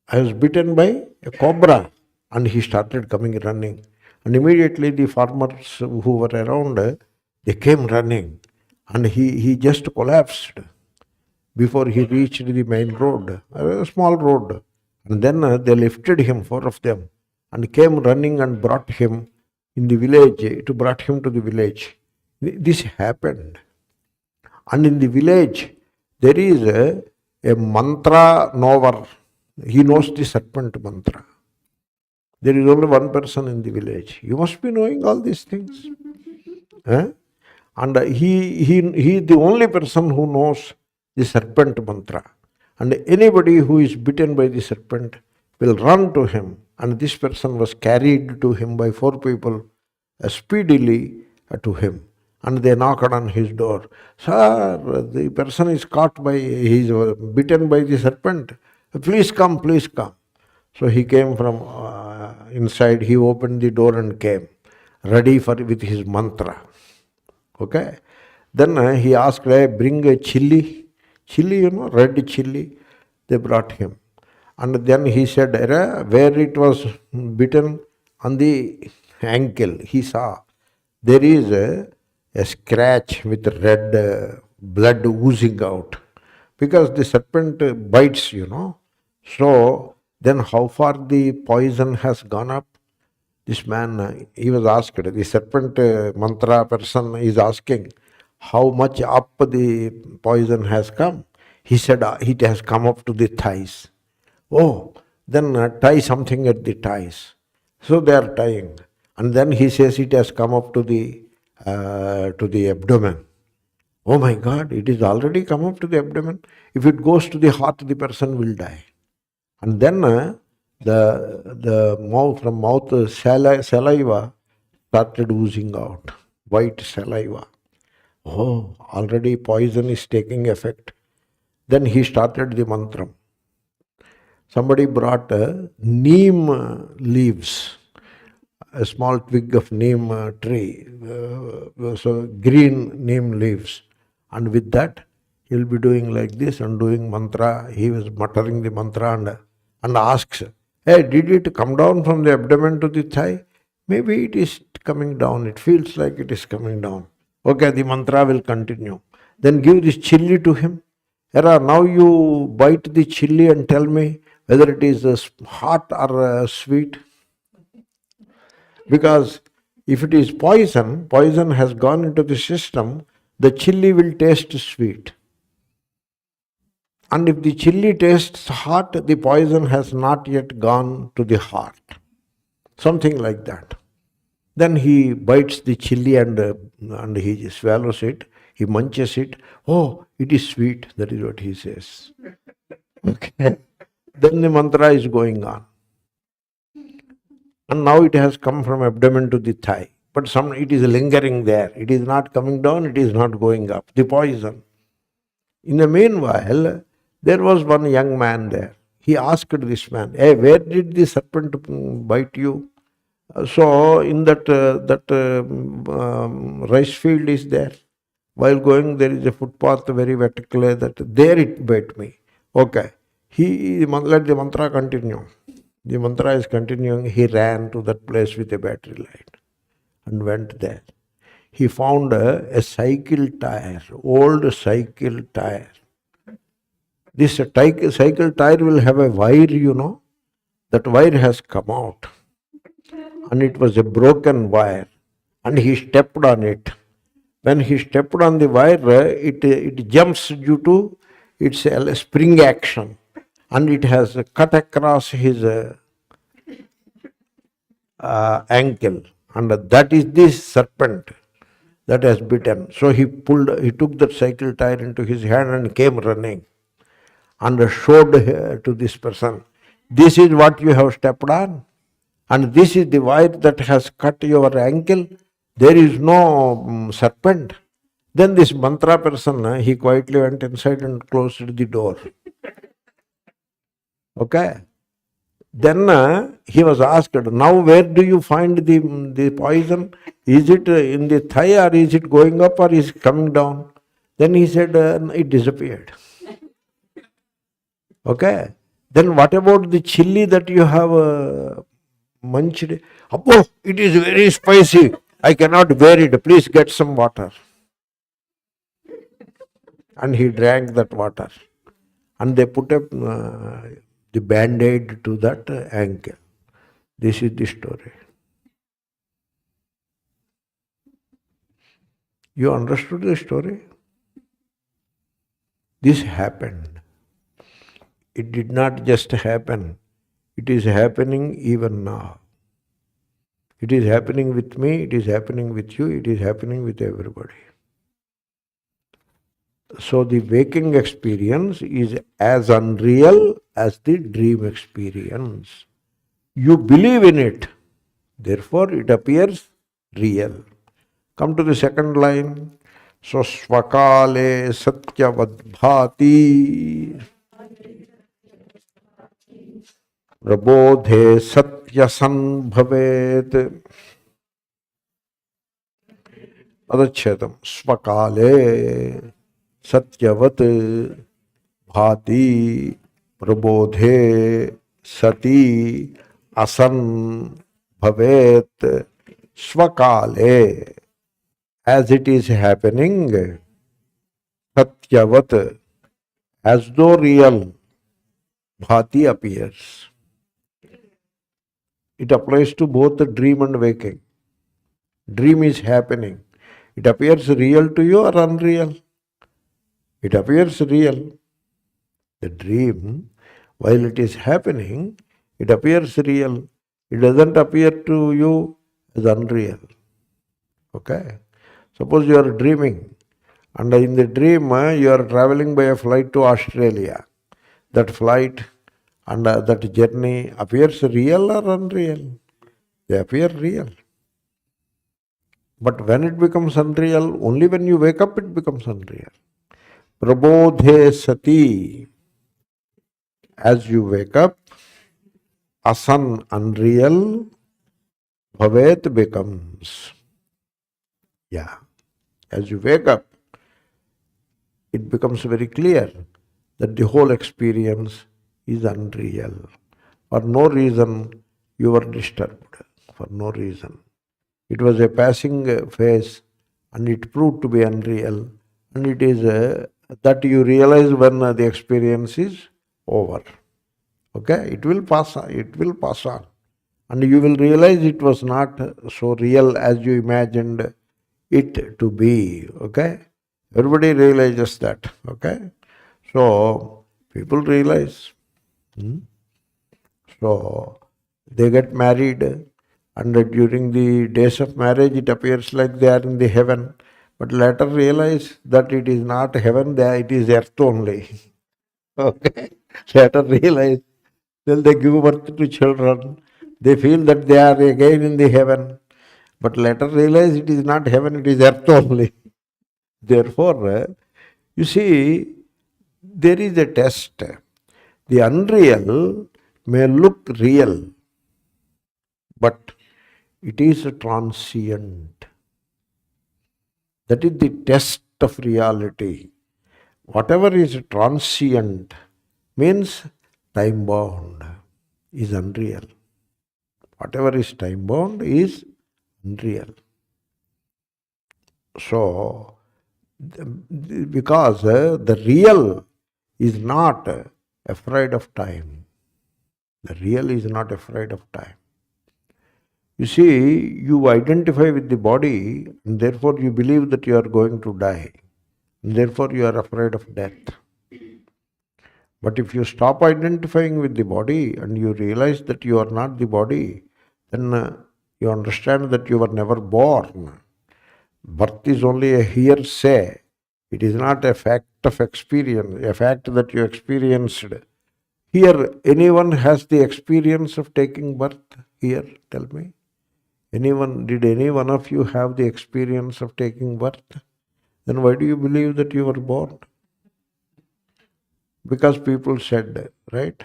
I was bitten by a cobra. And he started coming running. And immediately the farmers who were around, they came running. And he just collapsed before he reached the main road, a small road. And then they lifted him, four of them, and came running and brought him in the village, brought him to the village. This happened. And in the village, there is a mantra knower. He knows the serpent mantra. There is only one person in the village. You must be knowing all these things. And he is the only person who knows the serpent mantra. And anybody who is bitten by the serpent will run to him. And this person was carried to him by four people speedily to him. And they knocked on his door. Sir, the person is caught by, he is bitten by the serpent. Please come, please come. So he came from inside, he opened the door and came, ready with his mantra. Okay. Then he asked, bring a chili, you know, red chili. They brought him. And then he said, where it was bitten on the ankle, he saw there is a scratch with red blood oozing out. Because the serpent bites, you know. So then how far the poison has gone up? This man, he was asked, the serpent mantra person is asking, how much up the poison has come? He said, it has come up to the thighs. Oh, then tie something at the thighs. So they are tying. And then he says it has come up to the abdomen. Oh my God, it is already come up to the abdomen. If it goes to the heart, the person will die. And then the mouth, from mouth, saliva started oozing out, white saliva. Oh, already poison is taking effect. Then he started the mantra. Somebody brought neem leaves, a small twig of neem tree, so green neem leaves. And with that, he will be doing like this and doing mantra. He was muttering the mantra and asks, Hey, did it come down from the abdomen to the thigh? Maybe it is coming down. It feels like it is coming down. Okay, the mantra will continue. Then give this chili to him. Era, now you bite the chili and tell me whether it is hot or sweet. Because if it is poison, poison has gone into the system, the chili will taste sweet. And if the chili tastes hot, the poison has not yet gone to the heart. Something like that. Then he bites the chili and he swallows it. He munches it. Oh, it is sweet. That is what he says. Okay. Then the mantra is going on. And now it has come from abdomen to the thigh. But it is lingering there. It is not coming down. It is not going up. The poison. In the meanwhile, there was one young man there. He asked this man, hey, where did the serpent bite you? So in that rice field is there. While going, there is a footpath, very vertical, that there it bit me. Okay. Let the mantra continue. The mantra is continuing. He ran to that place with a battery light and went there. He found a cycle tire, old cycle tire. This cycle tire will have a wire, you know. That wire has come out. And it was a broken wire. And he stepped on it. When he stepped on the wire, it jumps due to its spring action. And it has cut across his ankle. And that is this serpent that has bitten. So he took that cycle tire into his hand and came running. And showed to this person, this is what you have stepped on. And this is the wire that has cut your ankle. There is no serpent. Then this mantra person, he quietly went inside and closed the door. Okay. Then he was asked, now where do you find the poison? Is it in the thigh or is it going up or is it coming down? Then he said, it disappeared. Okay. Then what about the chili that you have munched? Oh, it is very spicy. I cannot bear it. Please get some water. And he drank that water. And they put up the band-aid to that ankle. This is the story. You understood the story? This happened. It did not just happen. It is happening even now. It is happening with me, it is happening with you, it is happening with everybody. So the waking experience is as unreal as the dream experience. You believe in it, therefore it appears real. Come to the second line. So Svakāle satyavadbhāti prabodhe satyasadbhavet. Adachyatam. Svakāle satyavat bhāti prabodhe sati asan bhavet. Svakāle, as it is happening, satyavat, as though real, bhāti appears. It applies to both the dream and waking. Dream is happening. It appears real to you or unreal? It appears real. The dream, while it is happening, it appears real. It doesn't appear to you as unreal. Okay? Suppose you are dreaming, and in the dream you are traveling by a flight to Australia. That flight and that journey appears real or unreal? They appear real. But when it becomes unreal, only when you wake up it becomes unreal. Prabodhe sati, as you wake up, asan, unreal, bhavet becomes. Yeah. As you wake up, it becomes very clear that the whole experience is unreal. For no reason you were disturbed. For no reason. It was a passing phase and it proved to be unreal. And it is that you realize when the experience is over. Okay? It will pass on. It will pass on. And you will realize it was not so real as you imagined it to be. Okay? Everybody realizes that. Okay? So, people realize. So, they get married, and during the days of marriage it appears like they are in the heaven, but later realize that it is not heaven, it is earth only. Okay? Later realize, till they give birth to children, they feel that they are again in the heaven, but later realize it is not heaven, it is earth only. Therefore, you see, there is a test. The unreal may look real, but it is transient. That is the test of reality. Whatever is transient means time bound is unreal. Whatever is time bound is unreal. So, because the real is not afraid of time. The real is not afraid of time. You see, you identify with the body and therefore you believe that you are going to die. And therefore you are afraid of death. But if you stop identifying with the body and you realize that you are not the body, then you understand that you were never born. Birth is only a hearsay. It is not a fact of experience, a fact that you experienced. Here, anyone has the experience of taking birth? Here, tell me. Did any one of you have the experience of taking birth? Then why do you believe that you were born? Because people said, right?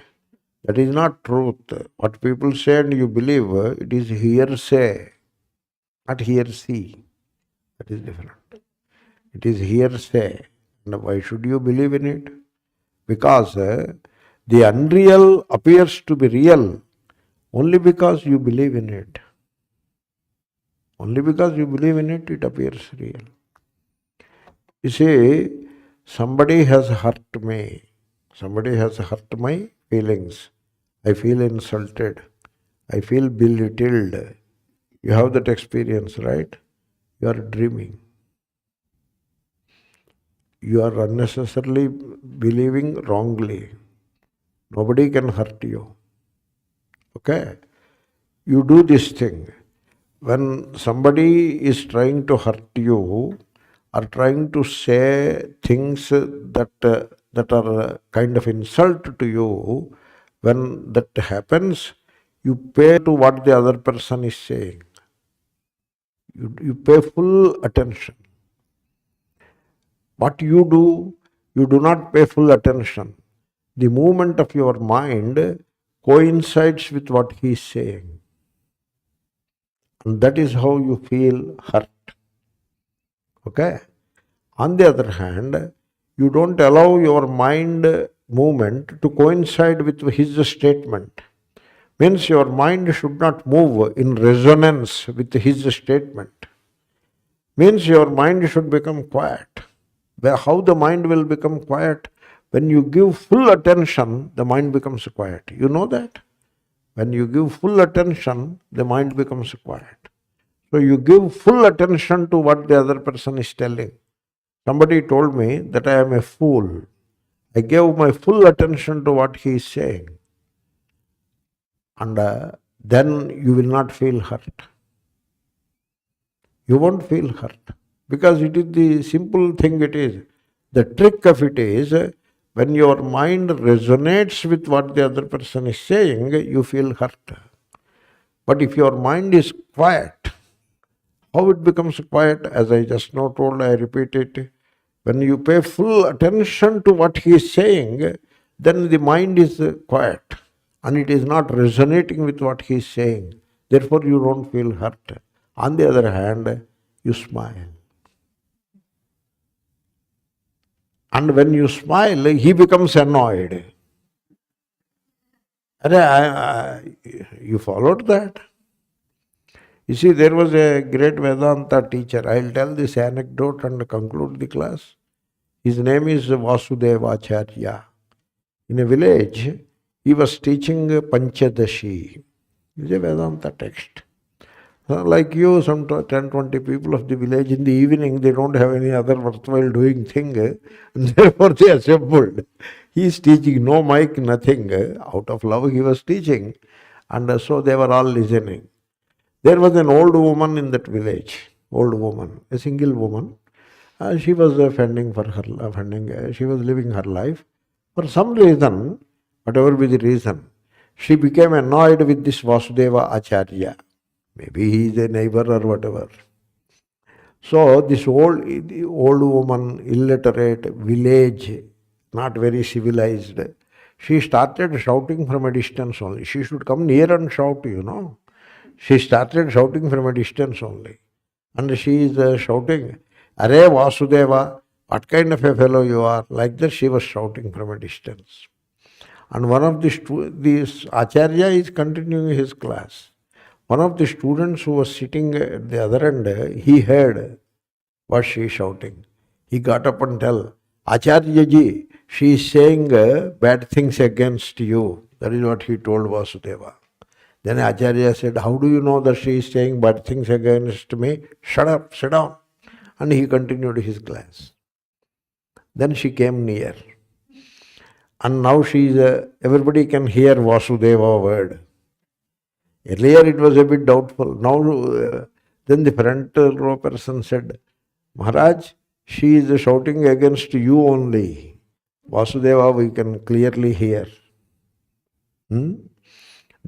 That is not truth. What people say and you believe, it is hearsay, not hearsay. That is different. It is hearsay. And why should you believe in it? Because the unreal appears to be real only because you believe in it. Only because you believe in it, it appears real. You see, somebody has hurt me. Somebody has hurt my feelings. I feel insulted. I feel belittled. You have that experience, right? You are dreaming. You are unnecessarily believing wrongly. Nobody can hurt you. Okay? You do this thing. When somebody is trying to hurt you or trying to say things that are kind of insult to you, when that happens, you pay to what the other person is saying. You pay full attention. What you do not pay full attention. The movement of your mind coincides with what he is saying. And that is how you feel hurt. Okay? On the other hand, you don't allow your mind movement to coincide with his statement. Means your mind should not move in resonance with his statement. Means your mind should become quiet. How the mind will become quiet? When you give full attention, the mind becomes quiet. You know that? When you give full attention, the mind becomes quiet. So you give full attention to what the other person is telling. Somebody told me that I am a fool. I gave my full attention to what he is saying. And then you will not feel hurt. You won't feel hurt. Because it is the simple thing it is. The trick of it is, when your mind resonates with what the other person is saying, you feel hurt. But if your mind is quiet, how it becomes quiet? As I just now told, I repeat it. When you pay full attention to what he is saying, then the mind is quiet and it is not resonating with what he is saying. Therefore, you don't feel hurt. On the other hand, you smile. And when you smile, he becomes annoyed. You followed that? You see, there was a great Vedanta teacher. I'll tell this anecdote and conclude the class. His name is Vasudevacharya. In a village, he was teaching Panchadashi. It's a Vedanta text. Like you, some 10, 20 people of the village in the evening, they don't have any other worthwhile doing thing, and therefore they assembled. He is teaching, no mic, nothing. Out of love he was teaching, and so they were all listening. There was an old woman in that village, old woman, a single woman. She was she was living her life. For some reason, whatever be the reason, she became annoyed with this Vasudeva Acharya. Maybe he is a neighbor or whatever. So this old woman, illiterate, village, not very civilized, she started shouting from a distance only. She should come near and shout, She started shouting from a distance only. And she is shouting, "Are Vasudeva, what kind of a fellow you are?" Like that she was shouting from a distance. And one of this Acharya is continuing his class. One of the students who was sitting at the other end, he heard what she is shouting. He got up and tell, "Acharya ji, she is saying bad things against you." That is what he told Vasudeva. Then Acharya said, "How do you know that she is saying bad things against me? Shut up, sit down." And he continued his class. Then she came near. And now she is, everybody can hear Vasudeva word. Earlier it was a bit doubtful. Now, then the front row person said, "Maharaj, she is shouting against you only. Vasudeva we can clearly hear."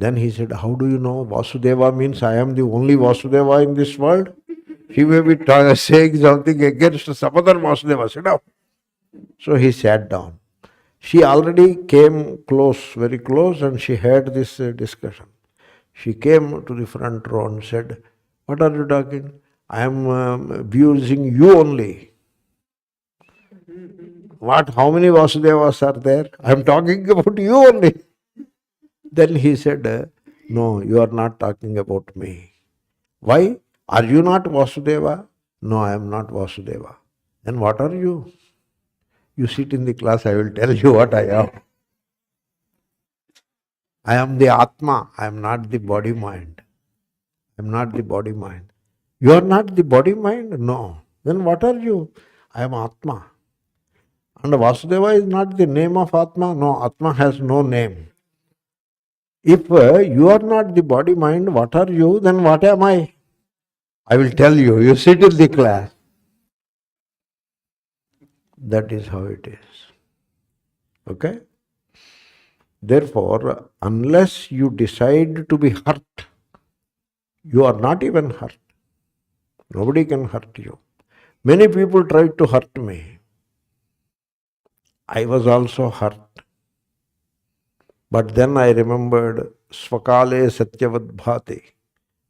Then he said, "How do you know? Vasudeva means I am the only Vasudeva in this world? He may be saying something against some other Vasudeva. Sit down." So he sat down. She already came close, very close, and she heard this discussion. She came to the front row and said, "What are you talking? I am abusing you only." "What? How many Vasudevas are there? I am talking about you only." Then he said, "No, you are not talking about me." "Why? Are you not Vasudeva?" "No, I am not Vasudeva." "Then what are you?" "You sit in the class, I will tell you what I am. I am the Atma, I am not the body-mind. I am not the body-mind." "You are not the body-mind?" "No." "Then what are you?" "I am Atma." "And Vasudeva is not the name of Atma?" "No, Atma has no name." "If you are not the body-mind, what are you? Then what am I?" "I will tell you. You sit in the class." That is how it is. Okay? Therefore, unless you decide to be hurt, you are not even hurt. Nobody can hurt you. Many people tried to hurt me. I was also hurt. But then I remembered Svakāle satyavadbhāti,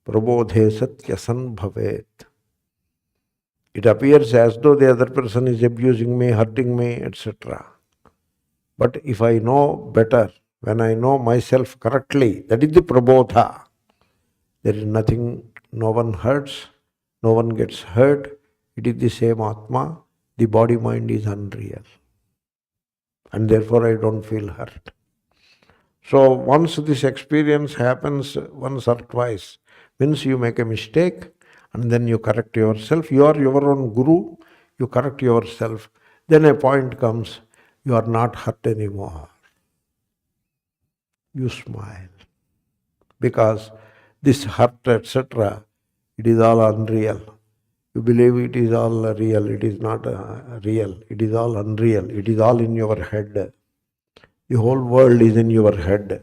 prabodhe satyasadbhavet. It appears as though the other person is abusing me, hurting me, etc. But if I know better, when I know myself correctly, that is the prabodha. There is nothing, no one hurts, no one gets hurt. It is the same Atma. The body-mind is unreal. And therefore I don't feel hurt. So once this experience happens once or twice, means you make a mistake and then you correct yourself. You are your own guru, you correct yourself. Then a point comes, you are not hurt anymore. You smile. Because this hurt, etc., it is all unreal. You believe it is all real. It is not real. It is all unreal. It is all in your head. The whole world is in your head.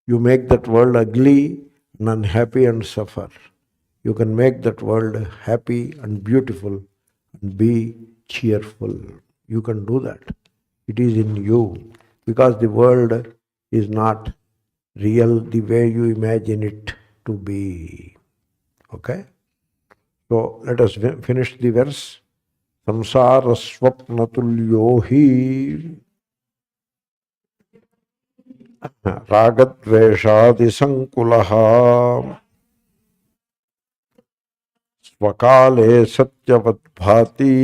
You make that world ugly and unhappy and suffer. You can make that world happy and beautiful and be cheerful. You can do that. It is in you. Because the world is not real the way you imagine it to be. Okay? So let us finish the verse. Saṃsāraḥ svapnatulyo hi rāgadveṣādisaṃkulaḥ svakāle satyavadbhāti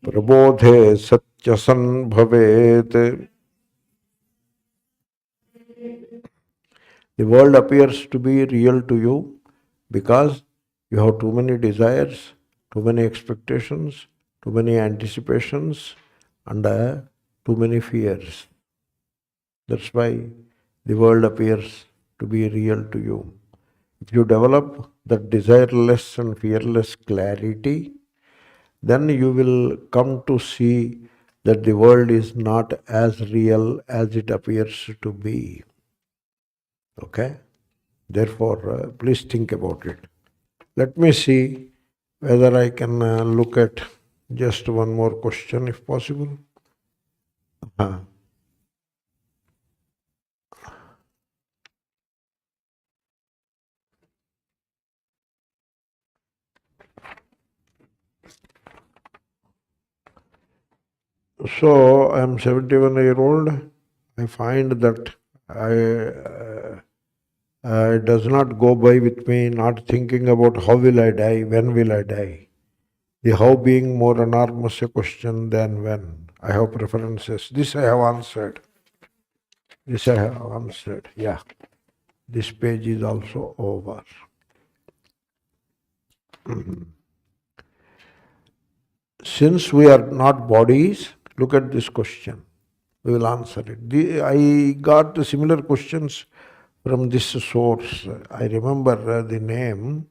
prabodhe satyasadbhavet. The world appears to be real to you because you have too many desires, too many expectations, too many anticipations, and too many fears. That's why the world appears to be real to you. If you develop that desireless and fearless clarity, then you will come to see that the world is not as real as it appears to be. Okay? Therefore, please think about it. Let me see whether I can look at just one more question if possible. So I am 71-year-old. I find that it does not go by with me not thinking about how will I die, when will I die. The how being more enormous a question than when. I have preferences. This I have answered. This I have answered. Yeah. This page is also over. Since we are not bodies, look at this question. We will answer it. I got similar questions from this source. I remember the name.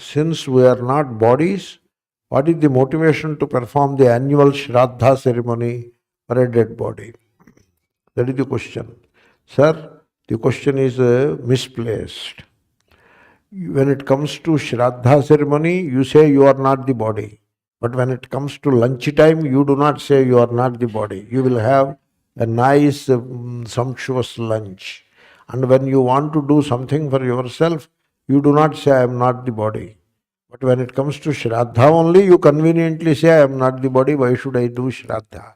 Since we are not bodies, what is the motivation to perform the annual Shraddha ceremony for a dead body? That is the question. Sir, the question is misplaced. When it comes to Shraddha ceremony, you say you are not the body. But when it comes to lunch time, you do not say you are not the body. You will have a nice, sumptuous lunch. And when you want to do something for yourself, you do not say I am not the body. But when it comes to Shraddha only, you conveniently say I am not the body, why should I do Shraddha?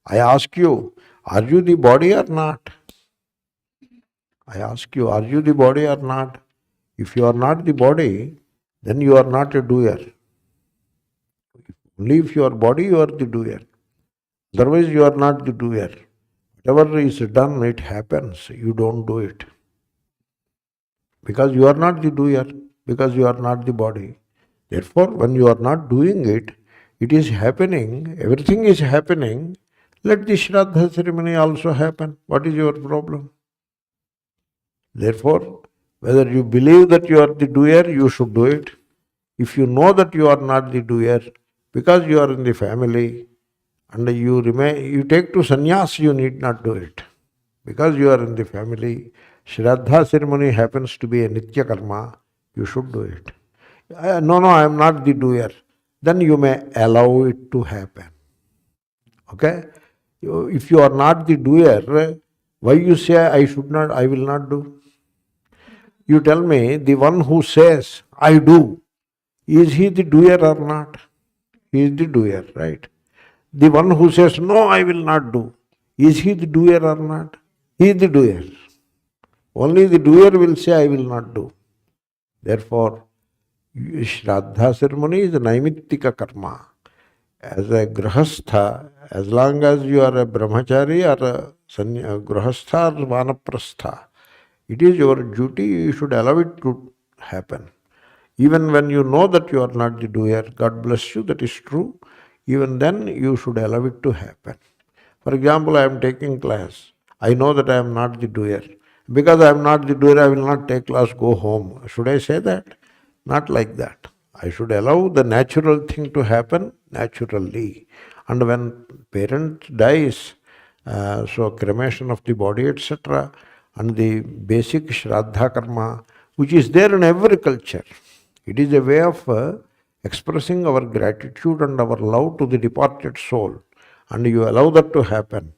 I ask you, are you the body or not? I ask you, are you the body or not? If you are not the body, then you are not a doer. Only if you are body, you are the doer. Otherwise, you are not the doer. Whatever is done, it happens. You don't do it. Because you are not the doer, because you are not the body. Therefore, when you are not doing it, it is happening, everything is happening. Let the Shraddha ceremony also happen. What is your problem? Therefore, whether you believe that you are the doer, you should do it. If you know that you are not the doer, because you are in the family, and you take to sannyas, you need not do it. Because you are in the family, Shraddha ceremony happens to be a nitya karma, you should do it. No, I am not the doer. Then you may allow it to happen. Okay? If you are not the doer, why you say I should not, I will not do? You tell me, the one who says, I do, is he the doer or not? He is the doer, right? The one who says, no, I will not do, is he the doer or not? He is the doer. Only the doer will say, I will not do. Therefore, Shraddha ceremony is a naimittika karma. As a grahastha, as long as you are a brahmachari or a grahastha or vanaprastha, it is your duty, you should allow it to happen. Even when you know that you are not the doer, God bless you, that is true, even then you should allow it to happen. For example, I am taking class. I know that I am not the doer. Because I am not the doer, I will not take class, go home. Should I say that? Not like that. I should allow the natural thing to happen naturally. And when parent dies, so cremation of the body, etc., and the basic Shraddha karma, which is there in every culture, it is a way of expressing our gratitude and our love to the departed soul. And you allow that to happen.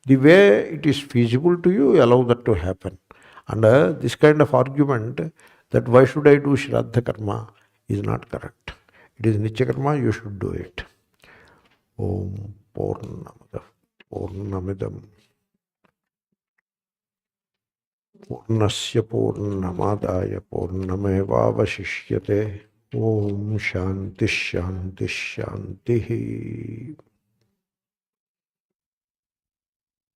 The way it is feasible to you, you allow that to happen. And this kind of argument that why should I do Shraddha karma is not correct. It is Nitya karma, you should do it. Om Purnamada Purnamidam Purnasya Purnamadaya Purnamevavashishyate. Om Shanti Shanti Shanti.